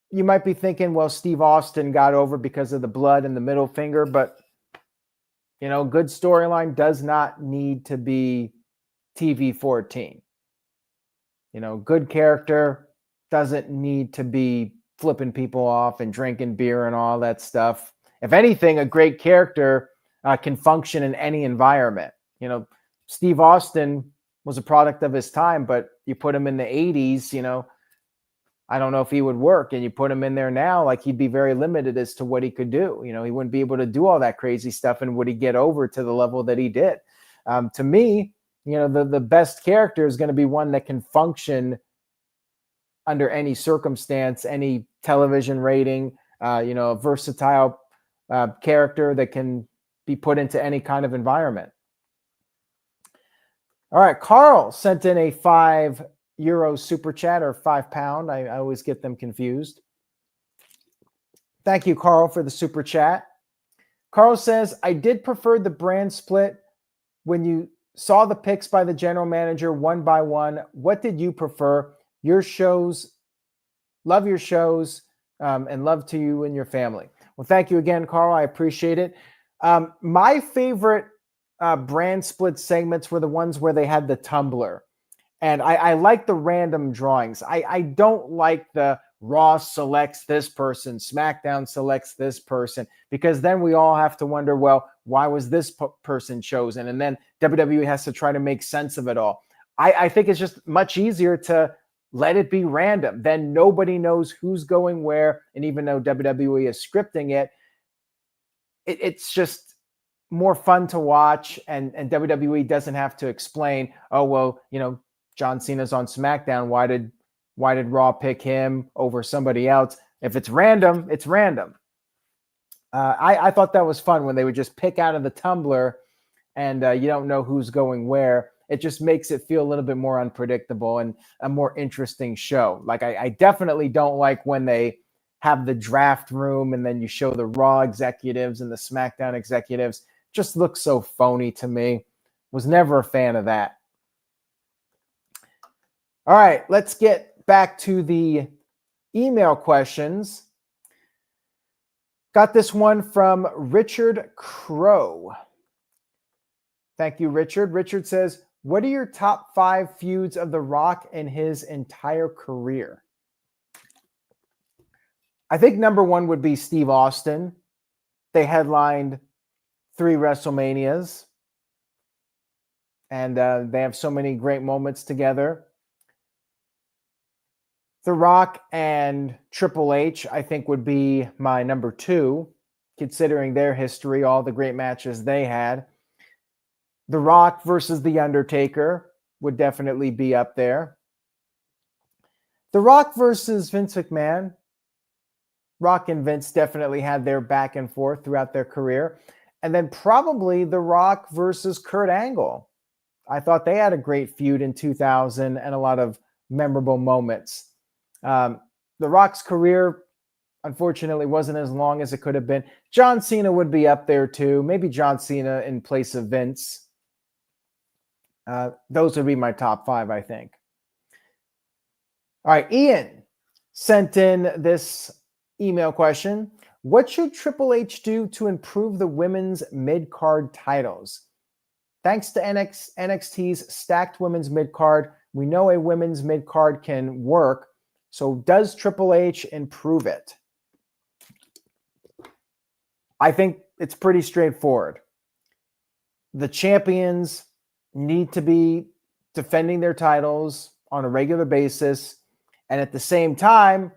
you might be thinking, well, Steve Austin got over because of the blood and the middle finger, but, good storyline does not need to be TV-14. Good character doesn't need to be flipping people off and drinking beer and all that stuff. If anything, a great character can function in any environment. Steve Austin was a product of his time, but you put him in the 80s, I don't know if he would work. And you put him in there now, like he'd be very limited as to what he could do. He wouldn't be able to do all that crazy stuff. And would he get over to the level that he did? To me, the best character is going to be one that can function under any circumstance, any television rating, a versatile character that can be put into any kind of environment. All right, Carl sent in a €5 super chat, or £5. I always get them confused. Thank you, Carl, for the super chat. Carl says, I did prefer the brand split. When you saw the picks by the general manager one by one, what did you prefer? Your shows, love your shows, and love to you and your family. Well, thank you again, Carl. I appreciate it. My favorite brand split segments were the ones where they had the tumbler. And I like the random drawings. I don't like the Raw selects this person, SmackDown selects this person, because then we all have to wonder, well, why was this person chosen? And then WWE has to try to make sense of it all. I think it's just much easier to let it be random. Then nobody knows who's going where. And even though WWE is scripting it, it's just more fun to watch, and WWE doesn't have to explain, oh, well, John Cena's on SmackDown. Why did Raw pick him over somebody else? If it's random, it's random. I thought that was fun when they would just pick out of the tumbler and you don't know who's going where. It just makes it feel a little bit more unpredictable and a more interesting show. Like I definitely don't like when they have the draft room and then you show the Raw executives and the SmackDown executives. Just looks so phony to me. Was never a fan of that. All right, let's get back to the email questions. Got this one from Richard Crow. Thank you, Richard. Richard says, what are your top 5 feuds of The Rock in his entire career? I think number 1 would be Steve Austin. They headlined 3 WrestleManias. And they have so many great moments together. The Rock and Triple H, I think, would be my number 2, considering their history, all the great matches they had. The Rock versus The Undertaker would definitely be up there. The Rock versus Vince McMahon. Rock and Vince definitely had their back and forth throughout their career. And then probably The Rock versus Kurt Angle. I thought they had a great feud in 2000 and a lot of memorable moments. The Rock's career, unfortunately, wasn't as long as it could have been. John Cena would be up there too. Maybe John Cena in place of Vince. Those would be my top 5, I think. All right, Ian sent in this email question. What should Triple H do to improve the women's mid-card titles? Thanks to NXT's stacked women's mid-card, we know a women's mid-card can work. So does Triple H improve it? I think it's pretty straightforward. The champions need to be defending their titles on a regular basis. And at the same time,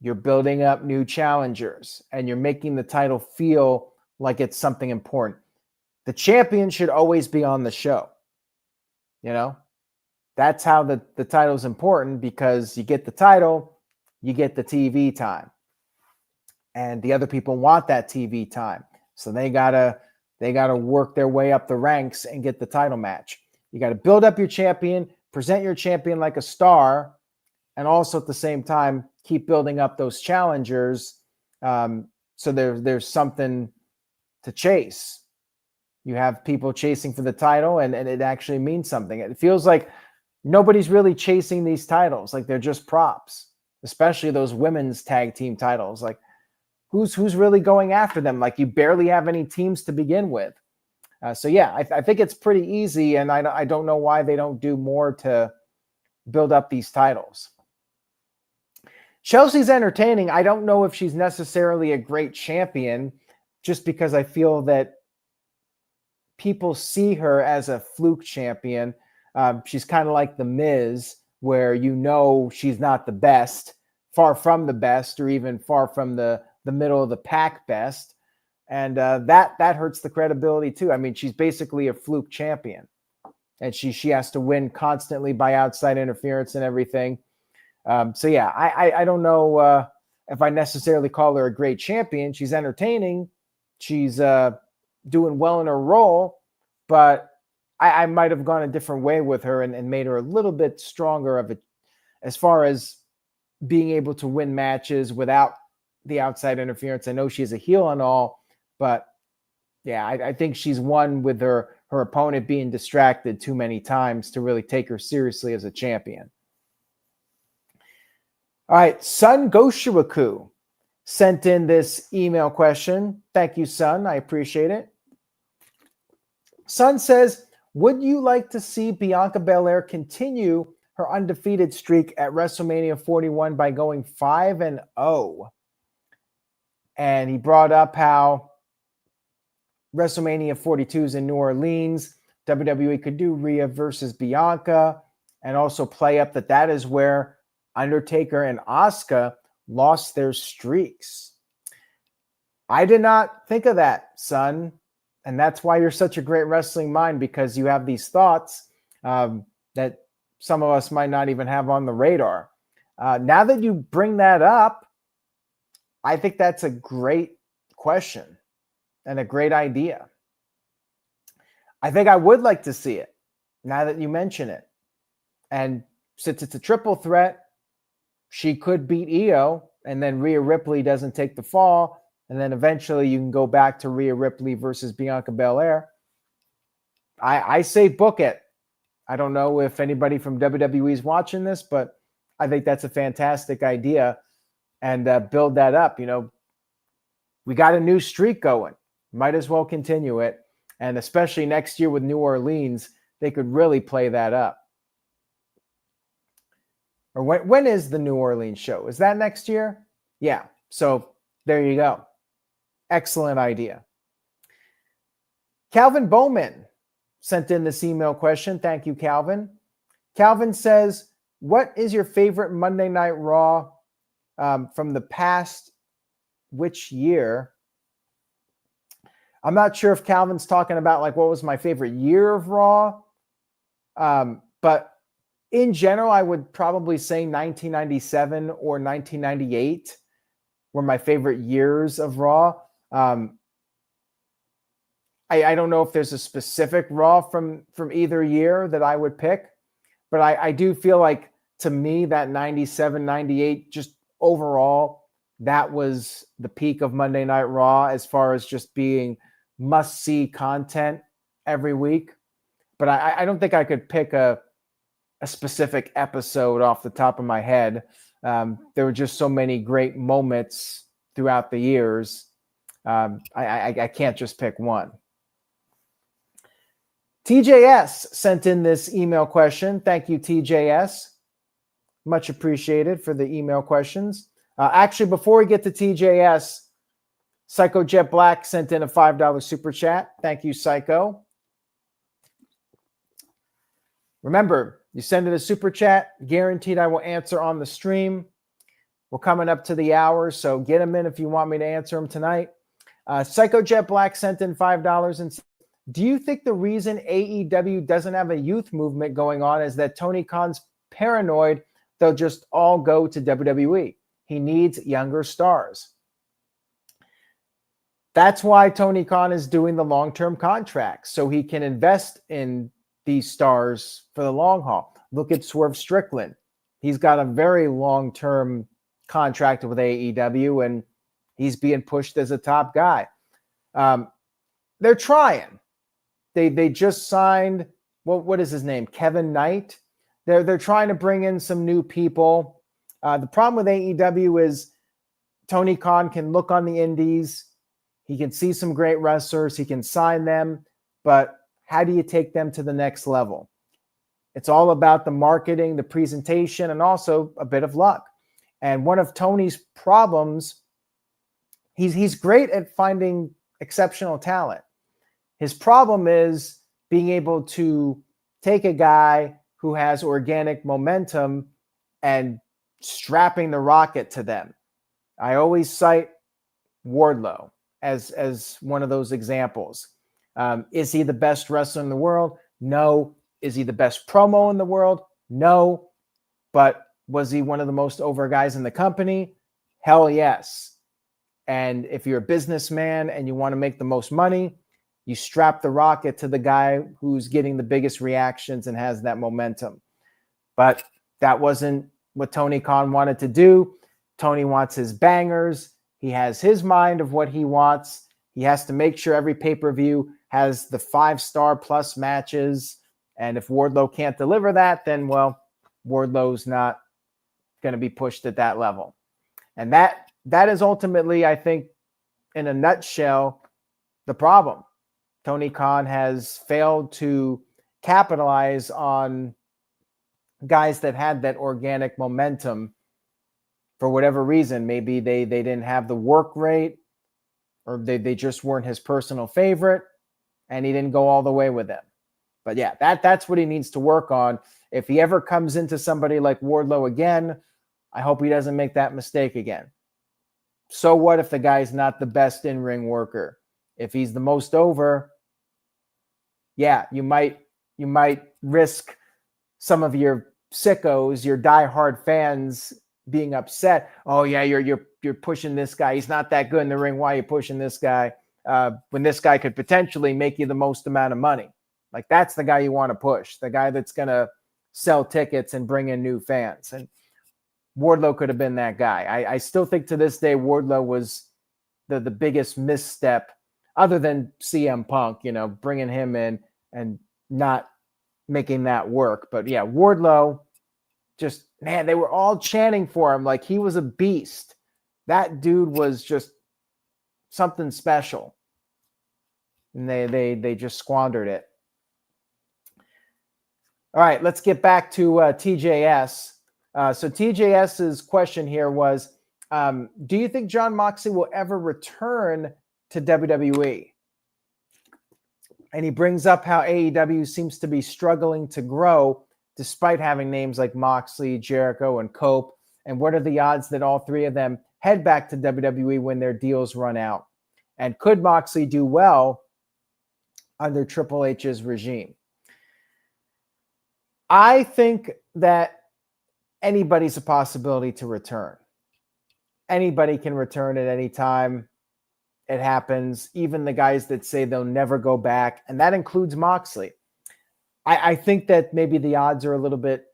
you're building up new challengers and you're making the title feel like it's something important. The champion should always be on the show. That's how the title is important, because you get the title, you get the TV time. And the other people want that TV time. So they gotta work their way up the ranks and get the title match. You got to build up your champion, present your champion like a star, and also at the same time keep building up those challengers. So there's something to chase. You have people chasing for the title, and it actually means something. It feels like nobody's really chasing these titles. Like they're just props, especially those women's tag team titles. Like who's really going after them? Like you barely have any teams to begin with. So yeah, I think it's pretty easy, and I don't know why they don't do more to build up these titles. Chelsea's entertaining. I don't know if she's necessarily a great champion, just because I feel that people see her as a fluke champion. She's kind of like The Miz, where she's not the best, far from the best, or even far from the middle of the pack best. And that hurts the credibility too. I mean, she's basically a fluke champion, and she has to win constantly by outside interference and everything. So yeah, I don't know if I necessarily call her a great champion. She's entertaining. She's doing well in her role, but I might have gone a different way with her and made her a little bit stronger of it as far as being able to win matches without the outside interference. I know she's a heel and all, but yeah, I think she's won with her opponent being distracted too many times to really take her seriously as a champion. All right, Sun Goshiwaku sent in this email question. Thank you, Sun. I appreciate it. Sun says, would you like to see Bianca Belair continue her undefeated streak at WrestleMania 41 by going 5-0? And he brought up how WrestleMania 42 is in New Orleans. WWE could do Rhea versus Bianca, and also play up that is where Undertaker and Asuka lost their streaks. I did not think of that, son. And that's why you're such a great wrestling mind, because you have these thoughts that some of us might not even have on the radar. Now that you bring that up, I think that's a great question and a great idea. I think I would like to see it now that you mention it. And since it's a triple threat, she could beat Io, and then Rhea Ripley doesn't take the fall. And then eventually you can go back to Rhea Ripley versus Bianca Belair. I say book it. I don't know if anybody from WWE is watching this, but I think that's a fantastic idea. And build that up. You know, we got a new streak going. Might as well continue it. And especially next year with New Orleans, they could really play that up. Or when is the New Orleans show? Is that next year? Yeah. So there you go. Excellent idea. Calvin Bowman sent in this email question. Thank you, Calvin. Calvin says, what is your favorite Monday Night Raw from the past which year? I'm not sure if Calvin's talking about like what was my favorite year of Raw. But in general, I would probably say 1997 or 1998 were my favorite years of Raw. I don't know if there's a specific Raw from either year that I would pick, but I do feel like, to me, that 97, 98, just overall, that was the peak of Monday Night Raw as far as just being must-see content every week. But I don't think I could pick a specific episode off the top of my head. There were just so many great moments throughout the years. I can't just pick one. TJS sent in this email question. Thank you, TJS. Much appreciated for the email questions. Actually, before we get to TJS, Psycho Jet Black sent in a $5 super chat. Thank you, Psycho. Remember, you send in a super chat, guaranteed I will answer on the stream. We're coming up to the hour, so get them in if you want me to answer them tonight. Psycho Jet Black sent in $5 and said, do you think the reason AEW doesn't have a youth movement going on is that Tony Khan's paranoid they'll just all go to WWE? He needs younger stars. That's why Tony Khan is doing the long-term contracts, so he can invest in these stars for the long haul. Look at Swerve Strickland. He's got a very long-term contract with AEW, and he's being pushed as a top guy. They're trying. They just signed, what is his name? Kevin Knight. They're trying to bring in some new people. The problem with AEW is Tony Khan can look on the indies. He can see some great wrestlers. He can sign them. But how do you take them to the next level? It's all about the marketing, the presentation, and also a bit of luck. And one of Tony's problems, he's great at finding exceptional talent. His problem is being able to take a guy who has organic momentum and strapping the rocket to them. I always cite Wardlow as one of those examples. Is he the best wrestler in the world? No. Is he the best promo in the world? No. But was he one of the most over guys in the company? Hell yes. And if you're a businessman and you want to make the most money, you strap the rocket to the guy who's getting the biggest reactions and has that momentum. But that wasn't what Tony Khan wanted to do. Tony wants his bangers. He has his mind of what he wants. He has to make sure every pay-per-view has the 5-star plus matches. And if Wardlow can't deliver that, then, well, Wardlow's not going to be pushed at that level. And that is ultimately, I think, in a nutshell, the problem. Tony Khan has failed to capitalize on guys that had that organic momentum for whatever reason. Maybe they didn't have the work rate, or they just weren't his personal favorite, and he didn't go all the way with them. But yeah, that's what he needs to work on. If he ever comes into somebody like Wardlow again, I hope he doesn't make that mistake again. So what if the guy's not the best in-ring worker? If he's the most over, yeah, you might risk some of your sickos, your diehard fans being upset. Oh yeah, you're pushing this guy. He's not that good in the ring. Why are you pushing this guy? When this guy could potentially make you the most amount of money. Like, that's the guy you want to push, the guy that's going to sell tickets and bring in new fans. And Wardlow could have been that guy. I still think to this day, Wardlow was the biggest misstep, other than CM Punk, bringing him in and not making that work. But yeah, Wardlow, just, man, they were all chanting for him like he was a beast. That dude was just something special. And they just squandered it. All right, let's get back to TJS. So TJS's question here was, do you think Jon Moxley will ever return to WWE? And he brings up how AEW seems to be struggling to grow despite having names like Moxley, Jericho, and Cope. And what are the odds that all three of them head back to WWE when their deals run out? And could Moxley do well under Triple H's regime? I think that anybody's a possibility to return. Anybody can return at any time. It happens. Even the guys that say they'll never go back, and that includes Moxley. I think that maybe the odds are a little bit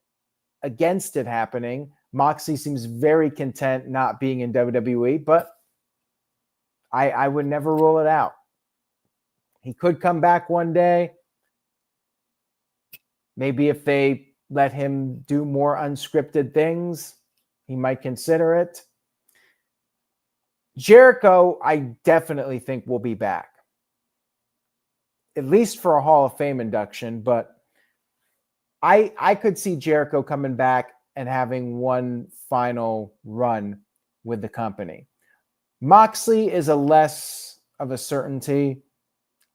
against it happening. Moxley seems very content not being in WWE, but I would never rule it out. He could come back one day. Maybe if they let him do more unscripted things, he might consider it. Jericho, I definitely think will be back, at least for a Hall of Fame induction. But I could see Jericho coming back and having one final run with the company. Moxley is a less of a certainty.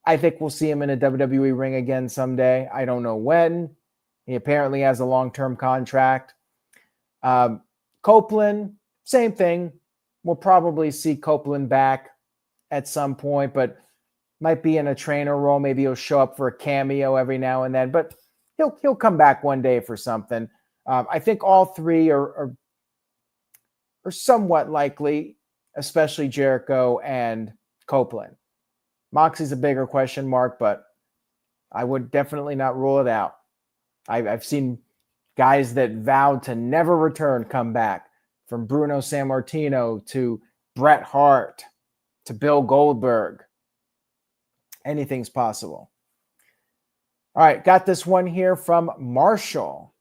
I think we'll see him in a WWE ring again someday. I don't know when. He apparently has a long-term contract. Copeland, same thing. We'll probably see Copeland back at some point, but might be in a trainer role. Maybe he'll show up for a cameo every now and then, but he'll come back one day for something. I think all three are somewhat likely, especially Jericho and Copeland. Moxley's a bigger question mark, but I would definitely not rule it out. I've seen guys that vowed to never return come back, from Bruno Sammartino to Bret Hart to Bill Goldberg. Anything's possible. All right, got this one here from Marshall.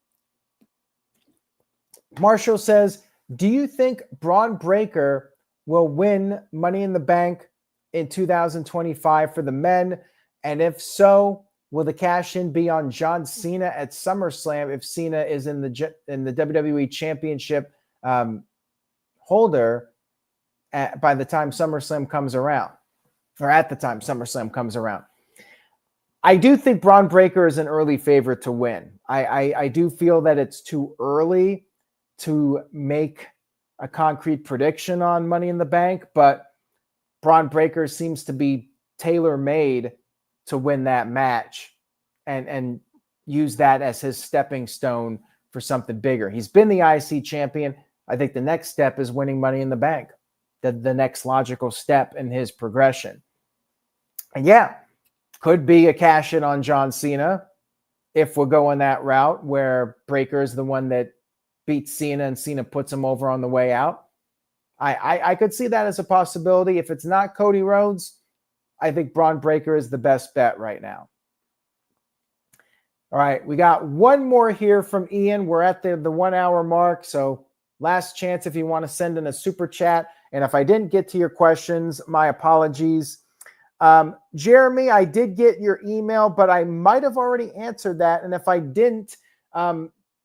Marshall says, do you think Braun Breaker will win Money in the Bank in 2025 for the men? And if so, will the cash-in be on John Cena at SummerSlam if Cena is in the WWE Championship holder by the time SummerSlam comes around, or at the time SummerSlam comes around? I do think Braun Breaker is an early favorite to win. I do feel that it's too early to make a concrete prediction on Money in the Bank, but Braun Breaker seems to be tailor-made to win that match and use that as his stepping stone for something bigger. He's been the IC champion. I think the next step is winning Money in the Bank, the next logical step in his progression. And yeah, could be a cash-in on John Cena if we're going that route where Breaker is the one that beats Cena and Cena puts him over on the way out. I could see that as a possibility. If it's not Cody Rhodes, I think Braun Breaker is the best bet right now. All right, we got one more here from Ian. We're at the 1 hour mark, so last chance if you want to send in a super chat. And if I didn't get to your questions, my apologies. Jeremy, I did get your email, but I might have already answered that. And if I didn't,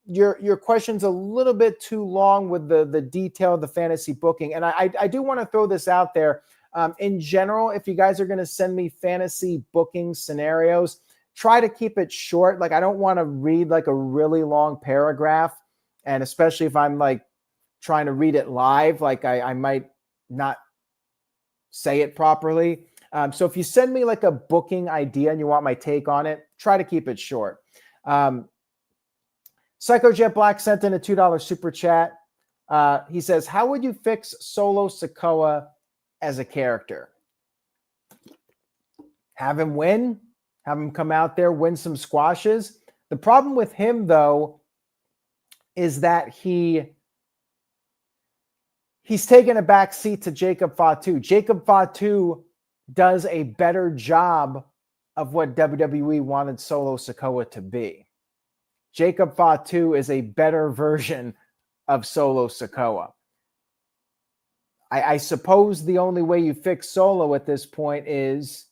your question's a little bit too long with the detail of the fantasy booking. And I do want to throw this out there. In general, if you guys are going to send me fantasy booking scenarios, try to keep it short. Like, I don't want to read like a really long paragraph. And especially if I'm like trying to read it live, like I might not say it properly. So if you send me like a booking idea and you want my take on it, try to keep it short. Psycho Jet Black sent in a $2 super chat. He says, how would you fix Solo Sikoa as a character? Have him win. Have him come out there, win some squashes. The problem with him, though, is that he's taken a back seat to Jacob Fatu. Jacob Fatu does a better job of what WWE wanted Solo Sikoa to be. Jacob Fatu is a better version of Solo Sikoa. I suppose the only way you fix Solo at this point is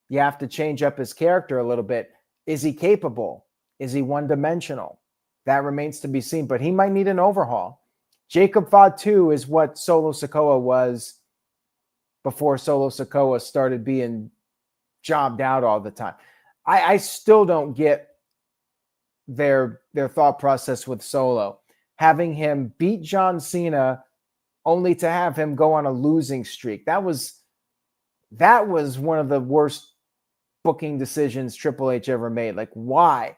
you have to change up his character a little bit. Is he capable? Is he one-dimensional? That remains to be seen, but he might need an overhaul. Jacob Fatu is what Solo Sikoa was before Solo Sikoa started being jobbed out all the time. I still don't get their thought process with Solo. Having him beat John Cena only to have him go on a losing streak. That was one of the worst booking decisions Triple H ever made. Like, why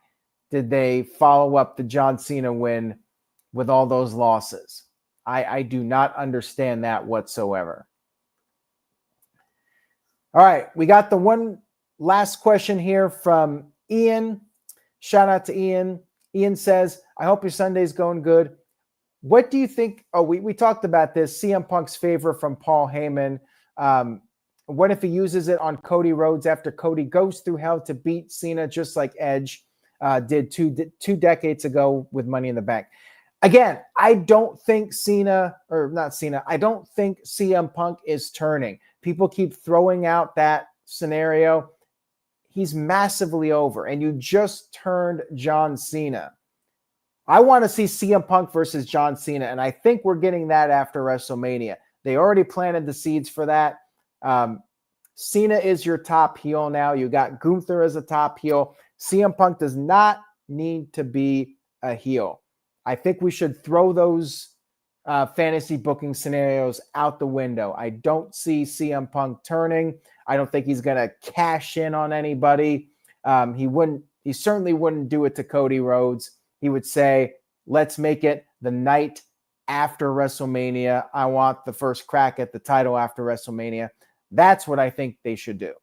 did they follow up the John Cena win with all those losses? I do not understand that whatsoever. All right, we got the one last question here from Ian. Shout out to Ian. Ian says, I hope your Sunday's going good. What do you think? Oh, we talked about this. CM Punk's favor from Paul Heyman. What if he uses it on Cody Rhodes after Cody goes through hell to beat Cena, just like Edge did two decades ago with Money in the Bank? Again, I don't think I don't think CM Punk is turning. People keep throwing out that scenario. He's massively over, and you just turned John Cena. I want to see CM Punk versus John Cena, and I think we're getting that after WrestleMania. They already planted the seeds for that. Cena is your top heel now. You got Gunther as a top heel. CM Punk does not need to be a heel. I think we should throw those fantasy booking scenarios out the window. I don't see CM Punk turning. I don't think he's going to cash in on anybody. He certainly wouldn't do it to Cody Rhodes. He would say, let's make it the night after WrestleMania. I want the first crack at the title after WrestleMania. That's what I think they should do.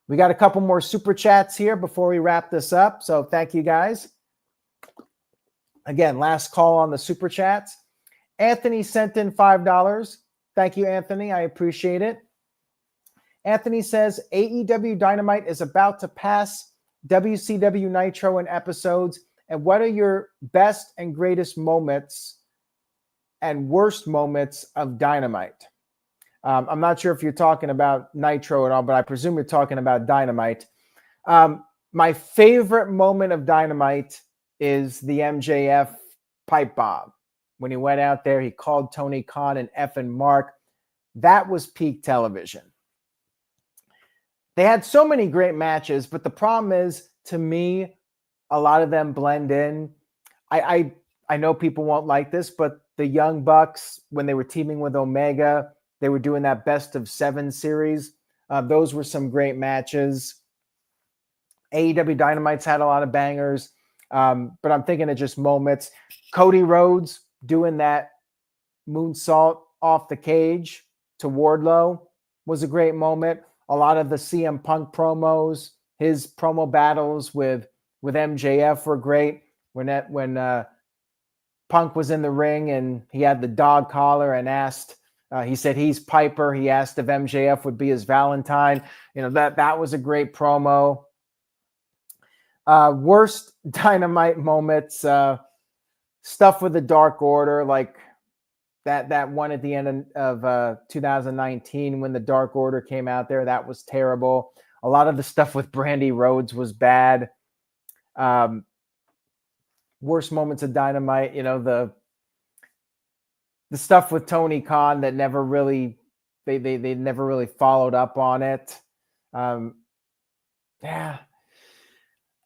We got a couple more super chats here before we wrap this up. So thank you guys. Again, last call on the super chats. Anthony sent in $5. Thank you, Anthony. I appreciate it. Anthony says AEW Dynamite is about to pass WCW Nitro in episodes. And what are your best and greatest moments and worst moments of Dynamite? I'm not sure if you're talking about Nitro at all, but I presume you're talking about Dynamite. My favorite moment of Dynamite is the MJF pipe bomb. When he went out there, he called Tony Khan an effing mark. That was peak television. They had so many great matches, but the problem is, to me, a lot of them blend in. I know people won't like this, but the Young Bucks, when they were teaming with Omega, they were doing that best of 7 series. Those were some great matches. AEW Dynamite's had a lot of bangers, but I'm thinking of just moments. Cody Rhodes doing that moonsault off the cage to Wardlow was a great moment. A lot of the CM Punk promos, his promo battles with MJF were great. When Punk was in the ring and he had the dog collar and asked, he said he's Piper. He asked if MJF would be his Valentine. That was a great promo. Worst Dynamite moments, stuff with the Dark Order, like that one at the end of 2019 when the Dark Order came out there. That was terrible. A lot of the stuff with Brandy Rhodes was bad. Worst moments of Dynamite, the stuff with Tony Khan that never really, they never really followed up on it. Yeah.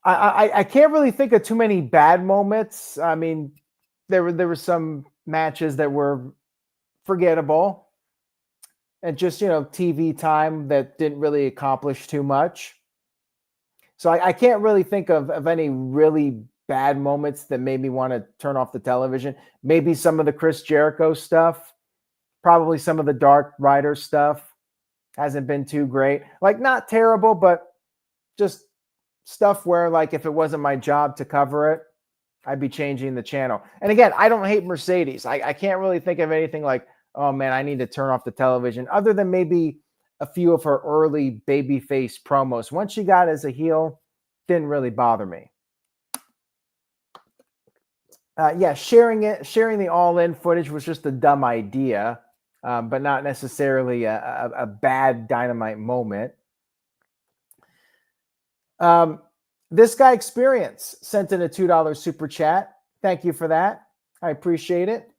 I can't really think of too many bad moments. I mean, there were some matches that were forgettable and just, TV time that didn't really accomplish too much. So I can't really think of any really bad moments that made me want to turn off the television. Maybe some of the Chris Jericho stuff, probably some of the Dark Rider stuff hasn't been too great. Like, not terrible, but just stuff where, like, if it wasn't my job to cover it, I'd be changing the channel. And again, I don't hate Mercedes. I can't really think of anything like, oh man, I need to turn off the television, other than maybe a few of her early babyface promos. Once she got as a heel, didn't really bother me. Yeah, sharing the All-In footage was just a dumb idea, but not necessarily a bad Dynamite moment. This guy Experience sent in a $2 super chat. Thank you for that. I appreciate it.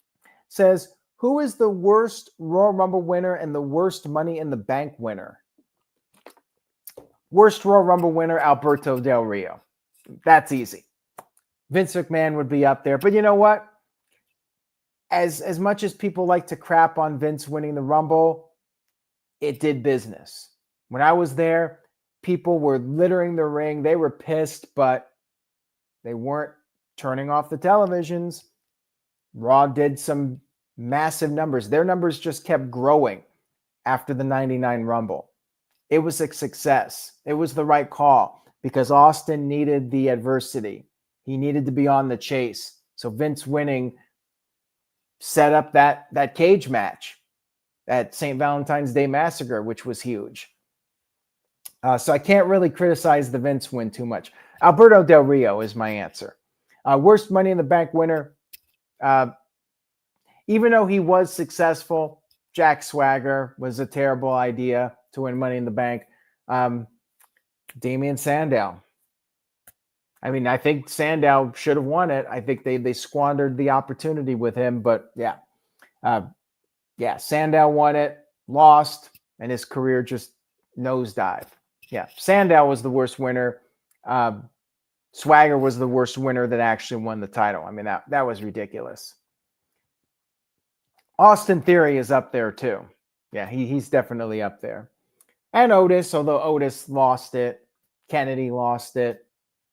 Says, who is the worst Royal Rumble winner and the worst Money in the Bank winner? Worst Royal Rumble winner, Alberto Del Rio. That's easy. Vince McMahon would be up there. But you know what? As much as people like to crap on Vince winning the Rumble, it did business. When I was there, people were littering the ring. They were pissed, but they weren't turning off the televisions. Raw did some massive numbers. Their numbers just kept growing after the 99 Rumble. It was a success. It was the right call because Austin needed the adversity. He needed to be on the chase. So Vince winning set up that cage match at St. Valentine's Day Massacre, which was huge. So I can't really criticize the Vince win too much. Alberto Del Rio is my answer. Worst Money in the Bank winner. Even though he was successful, Jack Swagger was a terrible idea to win Money in the Bank. Damian Sandow. I mean, I think Sandow should have won it. I think they squandered the opportunity with him, but yeah. Sandow won it, lost, and his career just nosedived. Yeah, Sandow was the worst winner. Swagger was the worst winner that actually won the title. I mean, that was ridiculous. Austin Theory is up there too. Yeah, he's definitely up there. And Otis, although Otis lost it. Kennedy lost it.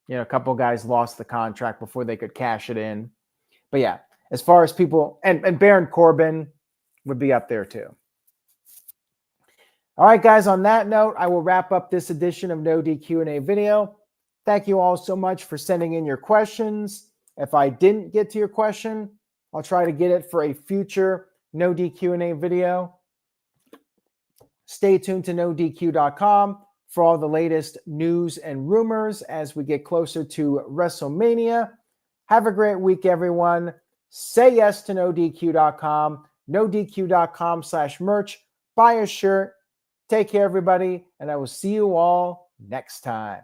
You know, a couple guys lost the contract before they could cash it in. But yeah, as far as people, and Baron Corbin would be up there too. All right, guys, on that note, I will wrap up this edition of NoDQ&A video. Thank you all so much for sending in your questions. If I didn't get to your question, I'll try to get it for a future NoDQ&A video. Stay tuned to NoDQ.com for all the latest news and rumors as we get closer to WrestleMania. Have a great week, everyone. Say yes to NoDQ.com, NoDQ.com/merch. Buy a shirt. Take care, everybody, and I will see you all next time.